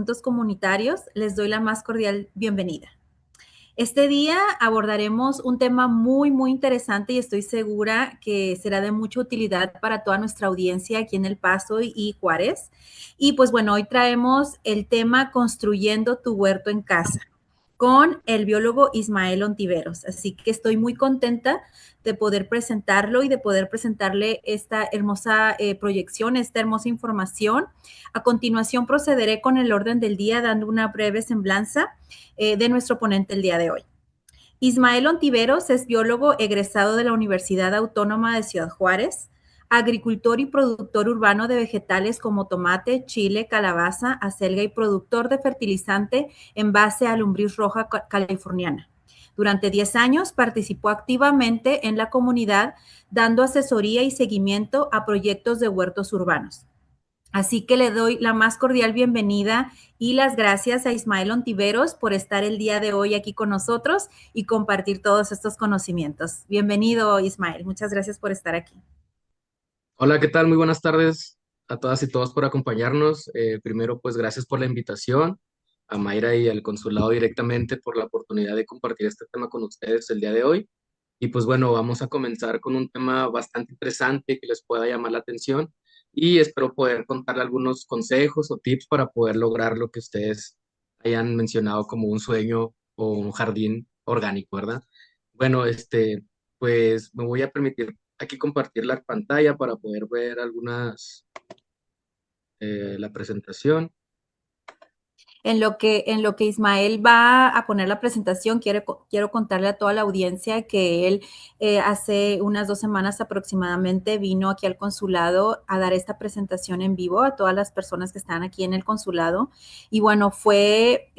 Asuntos Comunitarios, les doy la más cordial bienvenida. Este día abordaremos un tema muy interesante y estoy segura que será de mucha utilidad para toda nuestra audiencia aquí en El Paso y Juárez. Y pues bueno, hoy traemos el tema Construyendo tu huerto en casa con el biólogo Ismael Ontiveros. Así que estoy muy contenta de poder presentarlo y de poder presentarle esta hermosa proyección, esta hermosa información. A continuación procederé con el orden del día dando una breve semblanza de nuestro ponente el día de hoy. Ismael Ontiveros es biólogo egresado de la Universidad Autónoma de Ciudad Juárez, agricultor y productor urbano de vegetales como tomate, chile, calabaza, acelga y productor de fertilizante en base a lombriz roja californiana. Durante 10 años participó activamente en la comunidad dando asesoría y seguimiento a proyectos de huertos urbanos. Así que le doy la más cordial bienvenida y las gracias a Ismael Ontiveros por estar el día de hoy aquí con nosotros y compartir todos estos conocimientos. Bienvenido, Ismael. Muchas gracias por estar aquí. Hola, ¿qué tal? Muy buenas tardes a todas y todos por acompañarnos. Primero, pues gracias por la invitación, a Mayra y al consulado directamente por la oportunidad de compartir este tema con ustedes el día de hoy. Y pues bueno, vamos a comenzar con un tema bastante interesante que les pueda llamar la atención y espero poder contarle algunos consejos o tips para poder lograr lo que ustedes hayan mencionado como un sueño o un jardín orgánico, ¿verdad? Bueno, pues me voy a permitir aquí compartir la pantalla para poder ver la presentación. En lo que Ismael va a poner la presentación, quiero contarle a toda la audiencia que él hace unas 2 semanas aproximadamente vino aquí al consulado a dar esta presentación en vivo a todas las personas que están aquí en el consulado. Y bueno, fue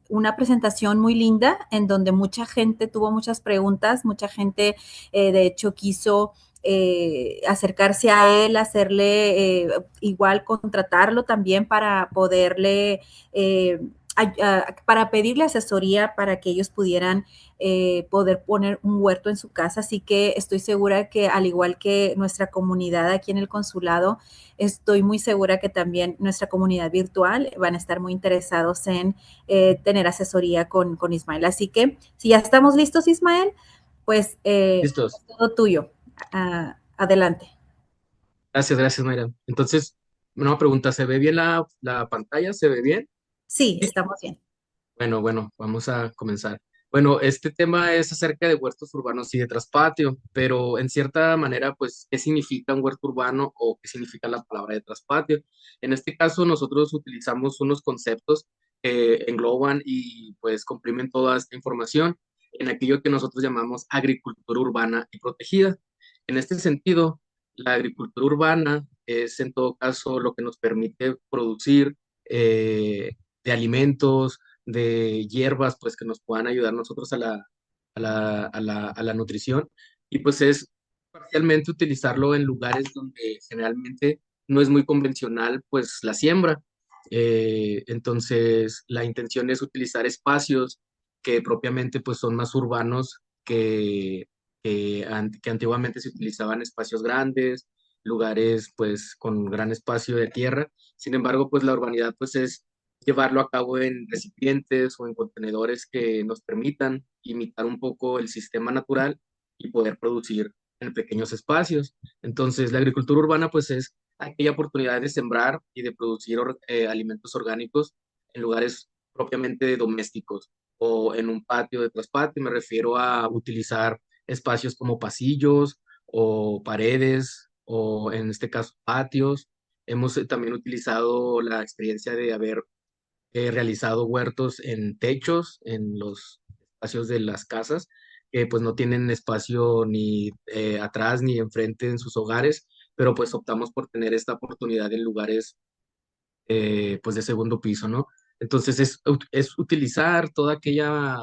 una presentación muy linda en donde mucha gente tuvo muchas preguntas, mucha gente de hecho quiso acercarse a él, hacerle igual, contratarlo también para poderle eh, para pedirle asesoría para que ellos pudieran poder poner un huerto en su casa. Así que estoy segura que al igual que nuestra comunidad aquí en el consulado, estoy muy segura que también nuestra comunidad virtual van a estar muy interesados en tener asesoría con Ismael. Así que si ya estamos listos, Ismael, pues ¿Listos? todo tuyo. Adelante. Gracias, Mayra. Entonces, una pregunta, ¿se ve bien la pantalla? ¿Se ve bien? Sí, estamos bien. Bueno, vamos a comenzar. Bueno, este tema es acerca de huertos urbanos y de traspatio, pero en cierta manera, pues, ¿qué significa un huerto urbano o qué significa la palabra de traspatio? En este caso, nosotros utilizamos unos conceptos que engloban y pues comprimen toda esta información en aquello que nosotros llamamos agricultura urbana y protegida. En este sentido, la agricultura urbana es en todo caso lo que nos permite producir de alimentos, de hierbas, pues que nos puedan ayudar nosotros a la nutrición. Y pues es parcialmente utilizarlo en lugares donde generalmente no es muy convencional, pues la siembra. Entonces, la intención es utilizar espacios que propiamente pues son más urbanos que antiguamente se utilizaban espacios grandes, lugares pues con gran espacio de tierra. Sin embargo, pues la urbanidad pues es llevarlo a cabo en recipientes o en contenedores que nos permitan imitar un poco el sistema natural y poder producir en pequeños espacios. Entonces, la agricultura urbana pues es aquella oportunidad de sembrar y de producir alimentos orgánicos en lugares propiamente domésticos o en un patio de traspatio. Me refiero a utilizar espacios como pasillos o paredes o en este caso patios. Hemos también utilizado la experiencia de haber realizado huertos en techos, en los espacios de las casas, que pues no tienen espacio ni atrás ni enfrente en sus hogares, pero pues optamos por tener esta oportunidad en lugares pues de segundo piso, ¿no? Entonces es utilizar toda aquella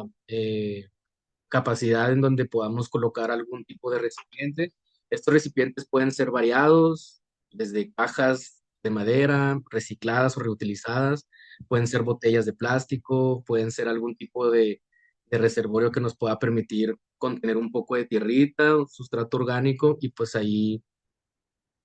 capacidad en donde podamos colocar algún tipo de recipiente. Estos recipientes pueden ser variados, desde cajas de madera, recicladas o reutilizadas, pueden ser botellas de plástico, pueden ser algún tipo de reservorio que nos pueda permitir contener un poco de tierrita, un sustrato orgánico y pues ahí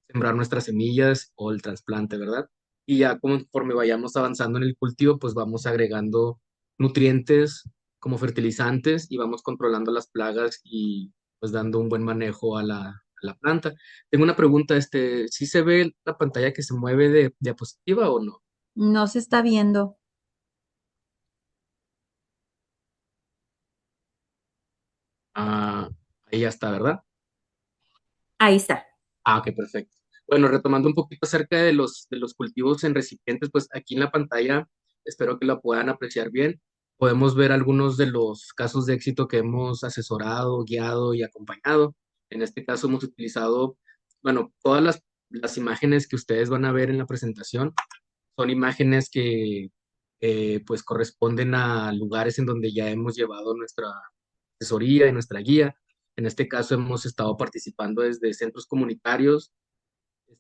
sembrar nuestras semillas o el trasplante, ¿verdad? y ya conforme vayamos avanzando en el cultivo, pues vamos agregando nutrientes como fertilizantes y vamos controlando las plagas y pues dando un buen manejo a la planta. Tengo una pregunta, ¿sí se ve la pantalla que se mueve de diapositiva o no? No se está viendo. Ah, ahí ya está, ¿verdad? Ahí está. Ah, ok, perfecto. Bueno, retomando un poquito acerca de los cultivos en recipientes, pues aquí en la pantalla, espero que la puedan apreciar bien. Podemos ver algunos de los casos de éxito que hemos asesorado, guiado y acompañado. En este caso hemos utilizado, bueno, todas las imágenes que ustedes van a ver en la presentación son imágenes que pues corresponden a lugares en donde ya hemos llevado nuestra asesoría y nuestra guía. En este caso hemos estado participando desde centros comunitarios,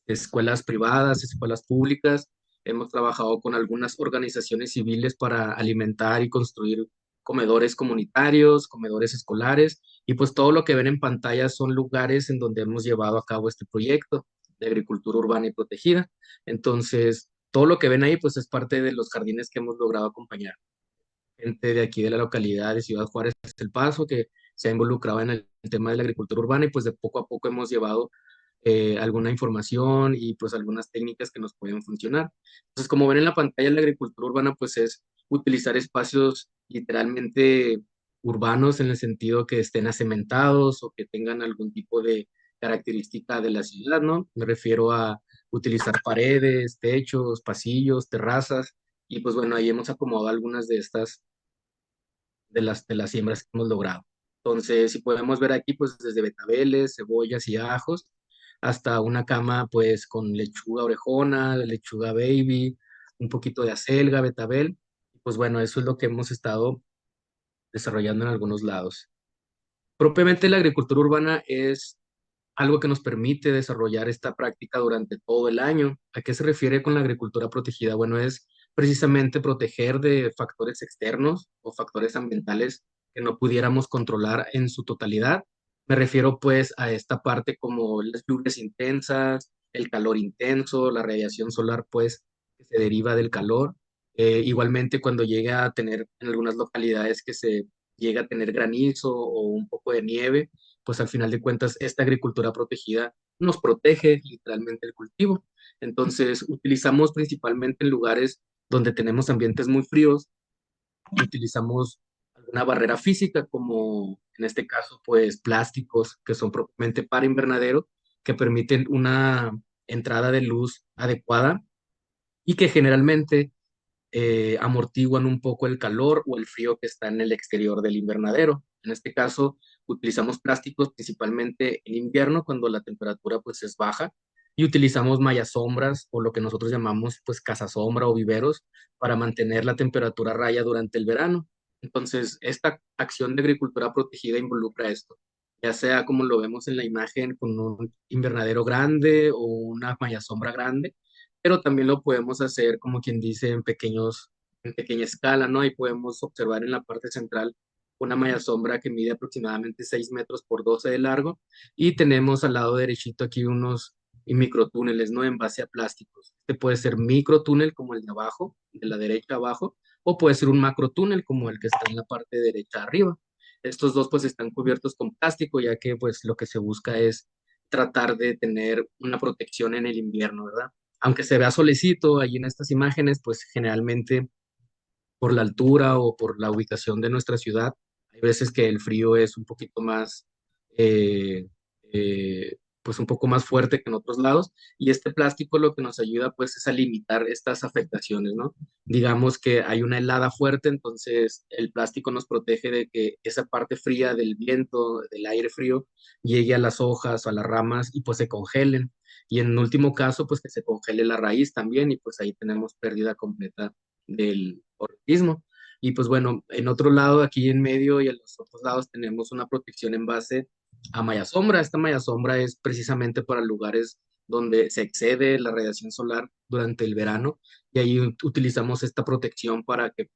escuelas privadas, escuelas públicas. Hemos trabajado con algunas organizaciones civiles para alimentar y construir comedores comunitarios, comedores escolares, y pues todo lo que ven en pantalla son lugares en donde hemos llevado a cabo este proyecto de agricultura urbana y protegida. Entonces, todo lo que ven ahí pues es parte de los jardines que hemos logrado acompañar. Gente de aquí de la localidad de Ciudad Juárez El Paso que se ha involucrado en el tema de la agricultura urbana y pues de poco a poco hemos llevado alguna información y pues algunas técnicas que nos pueden funcionar. Entonces, como ven en la pantalla, la agricultura urbana pues es utilizar espacios literalmente urbanos en el sentido que estén acementados o que tengan algún tipo de característica de la ciudad, ¿no? Me refiero a utilizar paredes, techos, pasillos, terrazas y pues bueno, ahí hemos acomodado algunas de estas de las siembras que hemos logrado. Entonces, si podemos ver aquí, pues desde betabeles, cebollas y ajos, hasta una cama pues con lechuga orejona, lechuga baby, un poquito de acelga, betabel. Pues bueno, eso es lo que hemos estado desarrollando en algunos lados. Propiamente la agricultura urbana es algo que nos permite desarrollar esta práctica durante todo el año. ¿A qué se refiere con la agricultura protegida? Bueno, es precisamente proteger de factores externos o factores ambientales que no pudiéramos controlar en su totalidad. Me refiero pues a esta parte como las lluvias intensas, el calor intenso, la radiación solar pues que se deriva del calor. Igualmente cuando llega a tener en algunas localidades que se llega a tener granizo o un poco de nieve, pues al final de cuentas esta agricultura protegida nos protege literalmente el cultivo. Entonces utilizamos principalmente en lugares donde tenemos ambientes muy fríos, utilizamos alguna barrera física como en este caso pues plásticos que son propiamente para invernadero, que permiten una entrada de luz adecuada y que generalmente amortiguan un poco el calor o el frío que está en el exterior del invernadero. En este caso, utilizamos plásticos principalmente en invierno cuando la temperatura pues es baja y utilizamos sombras o lo que nosotros llamamos pues sombra o viveros para mantener la temperatura a raya durante el verano. Entonces, esta acción de agricultura protegida involucra esto, ya sea como lo vemos en la imagen con un invernadero grande o una sombra grande, pero también lo podemos hacer, como quien dice, en pequeña escala, ¿no? Ahí podemos observar en la parte central una malla sombra que mide aproximadamente 6 metros por 12 de largo y tenemos al lado derechito aquí unos microtúneles, ¿no? En base a plásticos. Este puede ser microtúnel como el de abajo, de la derecha abajo, o puede ser un macrotúnel como el que está en la parte derecha arriba. Estos dos pues están cubiertos con plástico, ya que pues lo que se busca es tratar de tener una protección en el invierno, ¿verdad? Aunque se vea solecito allí en estas imágenes, pues generalmente por la altura o por la ubicación de nuestra ciudad, hay veces que el frío es un poquito más, eh, pues un poco más fuerte que en otros lados, y este plástico lo que nos ayuda pues es a limitar estas afectaciones, ¿no? Digamos que hay una helada fuerte, entonces el plástico nos protege de que esa parte fría del viento, del aire frío, llegue a las hojas o a las ramas y pues se congelen. Y en último caso, pues que se congele la raíz también y pues ahí tenemos pérdida completa del organismo. Y pues bueno, en otro lado, aquí en medio y en los otros lados tenemos una protección en base a malla sombra. Esta malla sombra es precisamente para lugares donde se excede la radiación solar durante el verano y ahí utilizamos esta protección para que,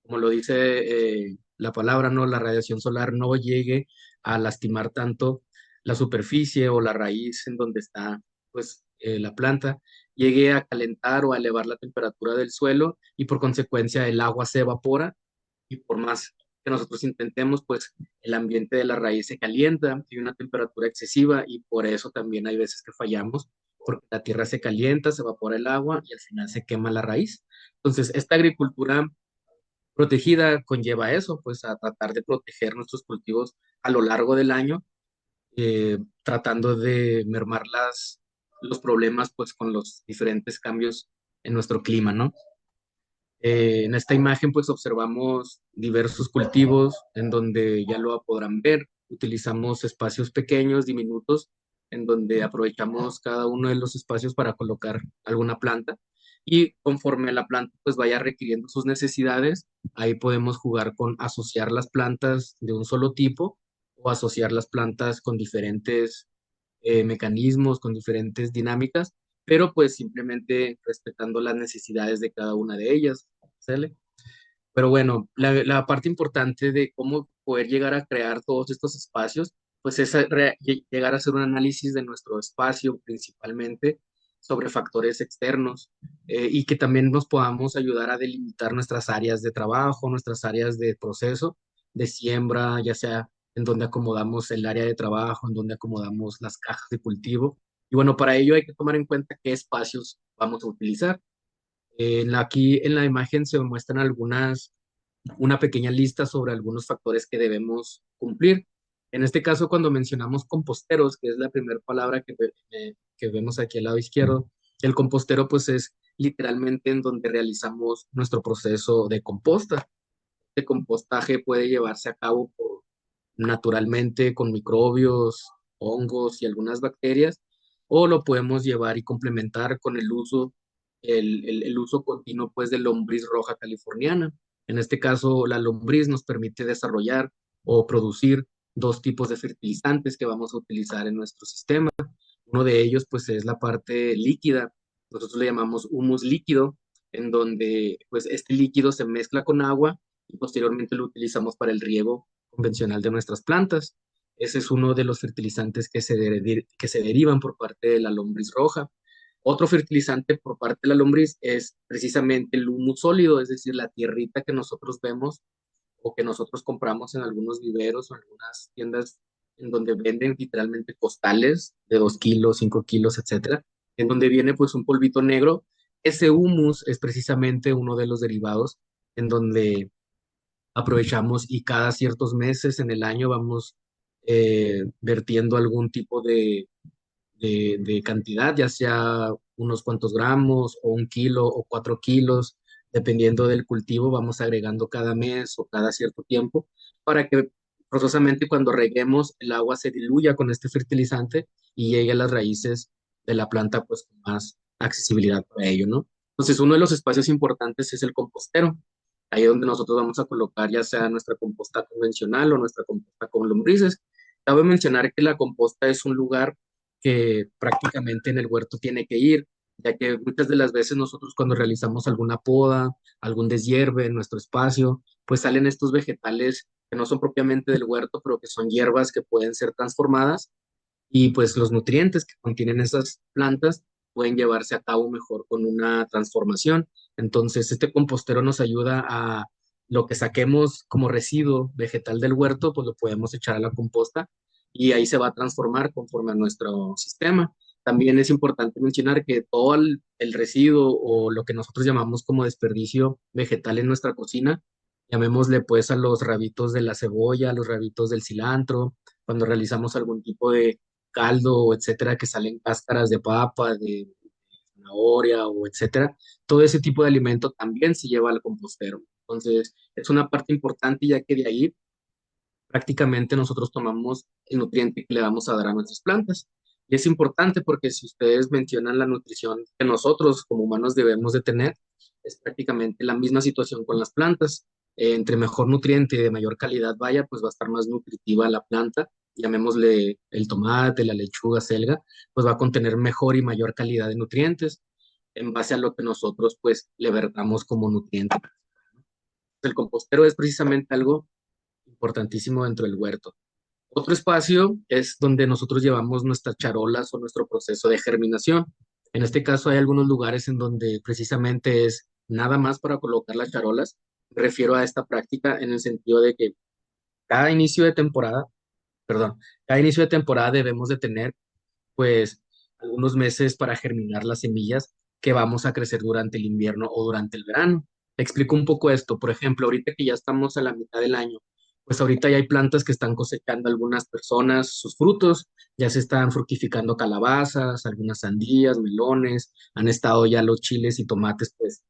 como lo dice la palabra, ¿no? La radiación solar no llegue a lastimar tanto la superficie o la raíz en donde está pues la planta llegue a calentar o a elevar la temperatura del suelo y por consecuencia el agua se evapora y por más que nosotros intentemos, pues el ambiente de la raíz se calienta, hay una temperatura excesiva y por eso también hay veces que fallamos, porque la tierra se calienta, se evapora el agua y al final se quema la raíz. Entonces, esta agricultura protegida conlleva eso, pues a tratar de proteger nuestros cultivos a lo largo del año, tratando de mermar los problemas pues con los diferentes cambios en nuestro clima, ¿no? En esta imagen pues observamos diversos cultivos en donde ya lo podrán ver, utilizamos espacios pequeños, diminutos, en donde aprovechamos cada uno de los espacios para colocar alguna planta y conforme la planta pues vaya requiriendo sus necesidades, ahí podemos jugar con asociar las plantas de un solo tipo o asociar las plantas con diferentes mecanismos, con diferentes dinámicas, pero pues simplemente respetando las necesidades de cada una de ellas. ¿Sale? Pero bueno, la parte importante de cómo poder llegar a crear todos estos espacios, pues es llegar a hacer un análisis de nuestro espacio principalmente sobre factores externos y que también nos podamos ayudar a delimitar nuestras áreas de trabajo, nuestras áreas de proceso, de siembra, ya sea en donde acomodamos el área de trabajo, en donde acomodamos las cajas de cultivo. Y bueno, para ello hay que tomar en cuenta qué espacios vamos a utilizar. Aquí en la imagen se muestran una pequeña lista sobre algunos factores que debemos cumplir. En este caso, cuando mencionamos composteros, que es la primera palabra que vemos aquí al lado izquierdo, el compostero pues es literalmente en donde realizamos nuestro proceso de composta. Este compostaje puede llevarse a cabo naturalmente con microbios, hongos y algunas bacterias, o lo podemos llevar y complementar con el uso, el uso continuo pues de lombriz roja californiana. En este caso, la lombriz nos permite desarrollar o producir dos tipos de fertilizantes que vamos a utilizar en nuestro sistema. Uno de ellos pues es la parte líquida, nosotros le llamamos humus líquido, en donde pues este líquido se mezcla con agua y posteriormente lo utilizamos para el riego convencional de nuestras plantas. Ese es uno de los fertilizantes que se derivan por parte de la lombriz roja. Otro fertilizante por parte de la lombriz es precisamente el humus sólido, es decir, la tierrita que nosotros vemos o que nosotros compramos en algunos viveros o en algunas tiendas en donde venden literalmente costales de 2 kilos, 5 kilos, etcétera, en donde viene pues un polvito negro. Ese humus es precisamente uno de los derivados en donde aprovechamos y cada ciertos meses en el año vamos vertiendo algún tipo de cantidad, ya sea unos cuantos gramos o 1 kilo o 4 kilos, dependiendo del cultivo, vamos agregando cada mes o cada cierto tiempo para que forzosamente cuando reguemos el agua se diluya con este fertilizante y llegue a las raíces de la planta pues con más accesibilidad para ello, ¿no? Entonces uno de los espacios importantes es el compostero. Ahí es donde nosotros vamos a colocar ya sea nuestra composta convencional o nuestra composta con lombrices. Cabe mencionar que la composta es un lugar que prácticamente en el huerto tiene que ir, ya que muchas de las veces nosotros cuando realizamos alguna poda, algún deshierve en nuestro espacio, pues salen estos vegetales que no son propiamente del huerto, pero que son hierbas que pueden ser transformadas y pues los nutrientes que contienen esas plantas pueden llevarse a cabo mejor con una transformación. Entonces, este compostero nos ayuda a lo que saquemos como residuo vegetal del huerto, pues lo podemos echar a la composta y ahí se va a transformar conforme a nuestro sistema. También es importante mencionar que todo el residuo o lo que nosotros llamamos como desperdicio vegetal en nuestra cocina, llamémosle pues a los rabitos de la cebolla, a los rabitos del cilantro, cuando realizamos algún tipo de caldo, etcétera, que salen cáscaras de papa, de zanahoria o etcétera, todo ese tipo de alimento también se lleva al compostero. Entonces, es una parte importante ya que de ahí prácticamente nosotros tomamos el nutriente que le vamos a dar a nuestras plantas. Y es importante porque si ustedes mencionan la nutrición que nosotros como humanos debemos de tener, es prácticamente la misma situación con las plantas. Entre mejor nutriente y de mayor calidad vaya, pues va a estar más nutritiva la planta, llamémosle el tomate, la lechuga, selga, pues va a contener mejor y mayor calidad de nutrientes en base a lo que nosotros pues le vertamos como nutriente. El compostero es precisamente algo importantísimo dentro del huerto. Otro espacio es donde nosotros llevamos nuestras charolas o nuestro proceso de germinación. En este caso hay algunos lugares en donde precisamente es nada más para colocar las charolas. Me refiero a esta práctica en el sentido de que cada inicio de temporada, perdón, cada inicio de temporada debemos de tener pues algunos meses para germinar las semillas que vamos a crecer durante el invierno o durante el verano. Te explico un poco esto. Por ejemplo, ahorita que ya estamos a la mitad del año, pues ahorita ya hay plantas que están cosechando algunas personas sus frutos, ya se están fructificando calabazas, algunas sandías, melones, han estado ya los chiles y tomates pues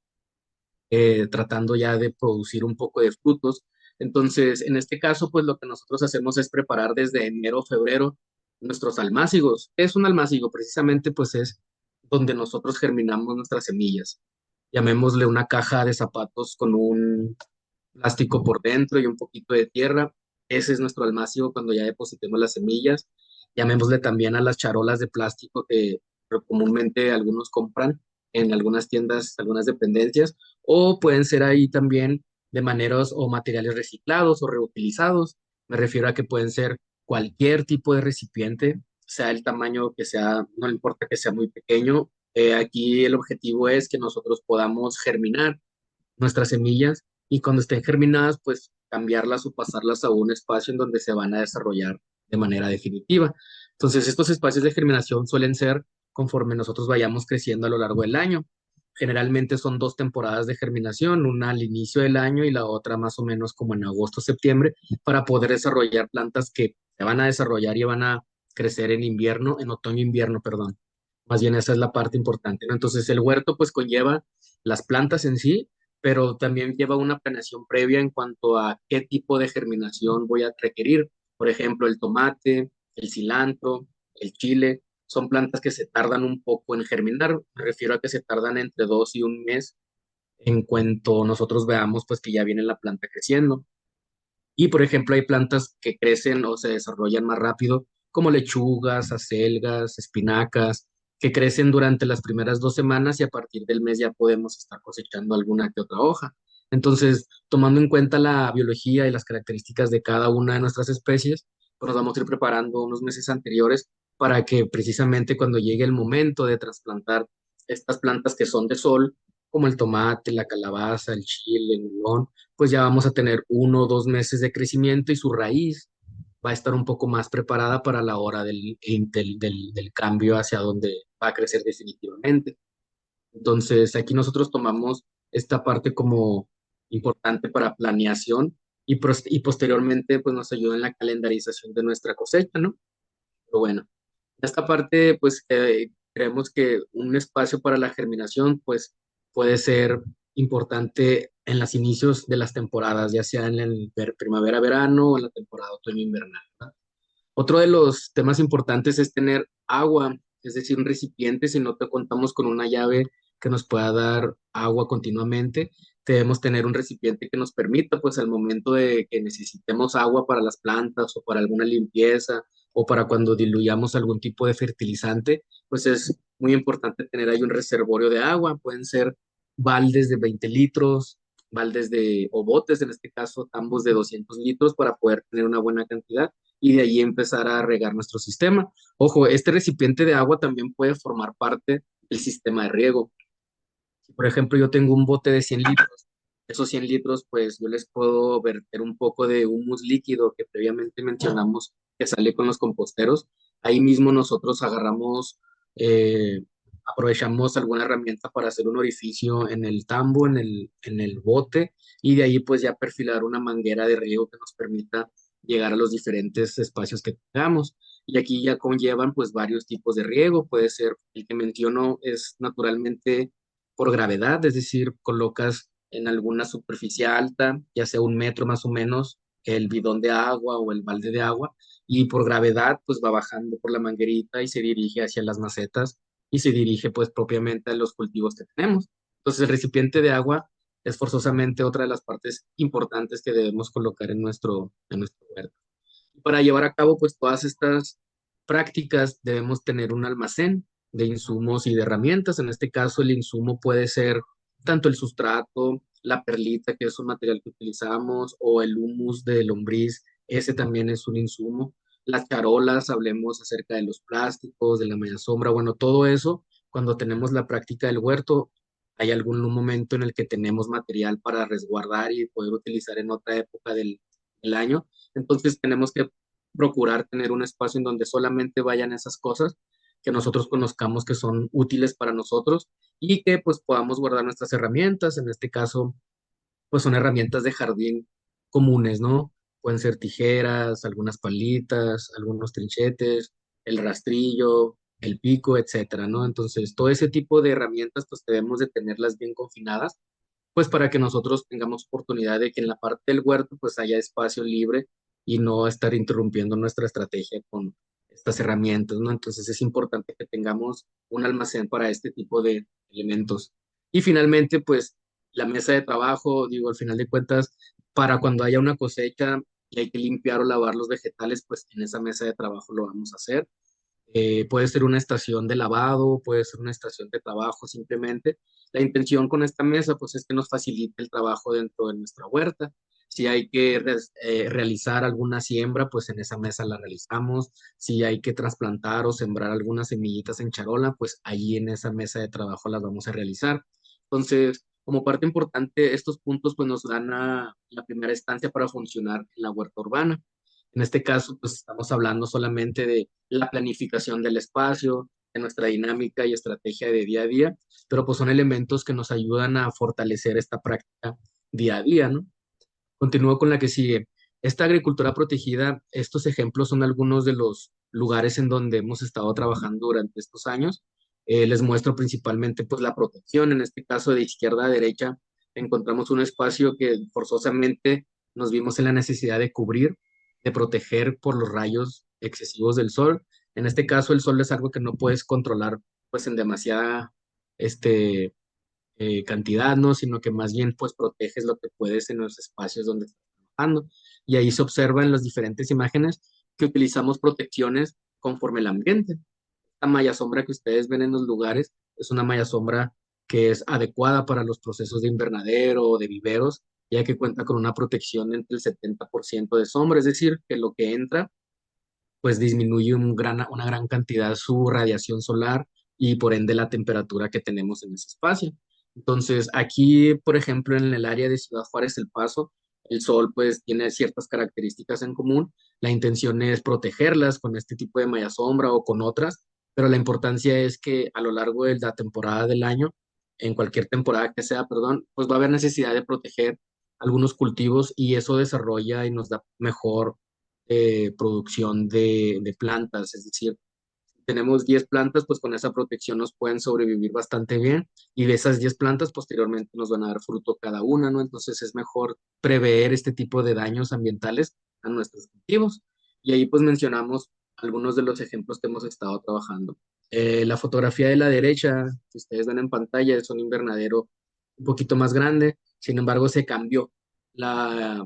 tratando ya de producir un poco de frutos. Entonces, en este caso, pues lo que nosotros hacemos es preparar desde enero, febrero nuestros almácigos. ¿Qué es un almácigo? Precisamente, pues es donde nosotros germinamos nuestras semillas. Llamémosle una caja de zapatos con un plástico por dentro y un poquito de tierra. Ese es nuestro almácigo cuando ya depositemos las semillas. Llamémosle también a las charolas de plástico que comúnmente algunos compran en algunas tiendas, algunas dependencias, o pueden ser ahí también de maneras o materiales reciclados o reutilizados. Me refiero a que pueden ser cualquier tipo de recipiente, sea el tamaño que sea, no importa que sea muy pequeño. Aquí el objetivo es que nosotros podamos germinar nuestras semillas y cuando estén germinadas, pues cambiarlas o pasarlas a un espacio en donde se van a desarrollar de manera definitiva. Entonces, estos espacios de germinación suelen ser conforme nosotros vayamos creciendo a lo largo del año. Generalmente son dos temporadas de germinación, una al inicio del año y la otra más o menos como en agosto, septiembre, para poder desarrollar plantas que se van a desarrollar y van a crecer en invierno, en otoño-invierno, perdón. Más bien esa es la parte importante, ¿no? Entonces el huerto pues conlleva las plantas en sí, pero también lleva una planeación previa en cuanto a qué tipo de germinación voy a requerir. Por ejemplo, el tomate, el cilantro, el chile, son plantas que se tardan un poco en germinar. Me refiero a que se tardan entre 2 y 1 mes en cuanto nosotros veamos pues que ya viene la planta creciendo. Y por ejemplo, hay plantas que crecen o se desarrollan más rápido, como lechugas, acelgas, espinacas, que crecen durante las primeras 2 semanas y a partir del mes ya podemos estar cosechando alguna que otra hoja. Entonces, tomando en cuenta la biología y las características de cada una de nuestras especies, pues nos vamos a ir preparando unos meses anteriores para que precisamente cuando llegue el momento de trasplantar estas plantas que son de sol, como el tomate, la calabaza, el chile, el melón, pues ya vamos a tener 1 o 2 meses de crecimiento y su raíz va a estar un poco más preparada para la hora del cambio hacia donde va a crecer definitivamente. Entonces, aquí nosotros tomamos esta parte como importante para planeación y posteriormente pues nos ayuda en la calendarización de nuestra cosecha, ¿no? Pero bueno, esta parte, pues creemos que un espacio para la germinación, pues puede ser importante en los inicios de las temporadas, ya sea en el primavera-verano o en la temporada otoño-invernal, ¿verdad? Otro de los temas importantes es tener agua, es decir, un recipiente. Si no te contamos con una llave que nos pueda dar agua continuamente, debemos tener un recipiente que nos permita, pues al momento de que necesitemos agua para las plantas o para alguna limpieza o para cuando diluyamos algún tipo de fertilizante, pues es muy importante tener ahí un reservorio de agua. Pueden ser baldes de 20 litros, baldes o botes, en este caso, ambos de 200 litros para poder tener una buena cantidad y de ahí empezar a regar nuestro sistema. Ojo, este recipiente de agua también puede formar parte del sistema de riego. Si, por ejemplo, yo tengo un bote de 100 litros, esos 100 litros, pues yo les puedo verter un poco de humus líquido que previamente mencionamos que sale con los composteros. Ahí mismo nosotros agarramos, aprovechamos alguna herramienta para hacer un orificio en el tambo, en el bote, y de ahí pues ya perfilar una manguera de riego que nos permita llegar a los diferentes espacios que tengamos. Y aquí ya conllevan pues varios tipos de riego. Puede ser, el que menciono es naturalmente por gravedad, es decir, colocas en alguna superficie alta, ya sea 1 metro más o menos, el bidón de agua o el balde de agua, y por gravedad, pues va bajando por la manguerita y se dirige hacia las macetas y se dirige pues propiamente a los cultivos que tenemos. Entonces, el recipiente de agua es forzosamente otra de las partes importantes que debemos colocar en nuestro huerto. Para llevar a cabo pues todas estas prácticas debemos tener un almacén de insumos y de herramientas. En este caso el insumo puede ser tanto el sustrato, la perlita, que es un material que utilizamos, o el humus de lombriz, ese también es un insumo. Las charolas, hablemos acerca de los plásticos, de la media sombra, bueno, todo eso cuando tenemos la práctica del huerto, hay algún momento en el que tenemos material para resguardar y poder utilizar en otra época del año. Entonces tenemos que procurar tener un espacio en donde solamente vayan esas cosas que nosotros conozcamos que son útiles para nosotros y que pues podamos guardar nuestras herramientas. En este caso, pues son herramientas de jardín comunes, ¿no? Pueden ser tijeras, algunas palitas, algunos trinchetes, el rastrillo, el pico, etcétera, ¿no? Entonces, todo ese tipo de herramientas, pues debemos de tenerlas bien confinadas, pues para que nosotros tengamos oportunidad de que en la parte del huerto, pues haya espacio libre y no estar interrumpiendo nuestra estrategia con estas herramientas, ¿no? Entonces, es importante que tengamos un almacén para este tipo de elementos. Y finalmente, pues la mesa de trabajo, digo, al final de cuentas, para cuando haya una cosecha y hay que limpiar o lavar los vegetales, pues en esa mesa de trabajo lo vamos a hacer. Puede ser una estación de lavado, puede ser una estación de trabajo simplemente. La intención con esta mesa, pues es que nos facilite el trabajo dentro de nuestra huerta. Si hay que realizar alguna siembra, pues en esa mesa la realizamos. Si hay que trasplantar o sembrar algunas semillitas en charola, pues allí en esa mesa de trabajo las vamos a realizar. Entonces, como parte importante, estos puntos pues nos dan la primera instancia para funcionar en la huerta urbana. En este caso, pues estamos hablando solamente de la planificación del espacio, de nuestra dinámica y estrategia de día a día, pero pues son elementos que nos ayudan a fortalecer esta práctica día a día, ¿no? Continúo con la que sigue. Esta agricultura protegida, estos ejemplos son algunos de los lugares en donde hemos estado trabajando durante estos años. Les muestro principalmente pues la protección, en este caso de izquierda a derecha, encontramos un espacio que forzosamente nos vimos en la necesidad de cubrir, de proteger por los rayos excesivos del sol. En este caso el sol es algo que no puedes controlar pues en demasiada este, cantidad, ¿no? Sino que más bien pues proteges lo que puedes en los espacios donde estás trabajando. Y ahí se observa en las diferentes imágenes que utilizamos protecciones conforme el ambiente. La malla sombra que ustedes ven en los lugares es una malla sombra que es adecuada para los procesos de invernadero o de viveros, ya que cuenta con una protección entre el 70% de sombra, es decir, que lo que entra pues disminuye una gran cantidad su radiación solar y por ende la temperatura que tenemos en ese espacio. Entonces, aquí, por ejemplo, en el área de Ciudad Juárez, El Paso, el sol pues tiene ciertas características en común. La intención es protegerlas con este tipo de malla sombra o con otras, pero la importancia es que a lo largo de la temporada del año, en cualquier temporada que sea, perdón, pues va a haber necesidad de proteger algunos cultivos y eso desarrolla y nos da mejor producción de plantas, es decir, si tenemos 10 plantas, pues con esa protección nos pueden sobrevivir bastante bien y de esas 10 plantas posteriormente nos van a dar fruto cada una, ¿no? Entonces es mejor prever este tipo de daños ambientales a nuestros cultivos. Y ahí pues mencionamos algunos de los ejemplos que hemos estado trabajando. La fotografía de la derecha, que ustedes ven en pantalla, es un invernadero un poquito más grande, sin embargo se cambió. La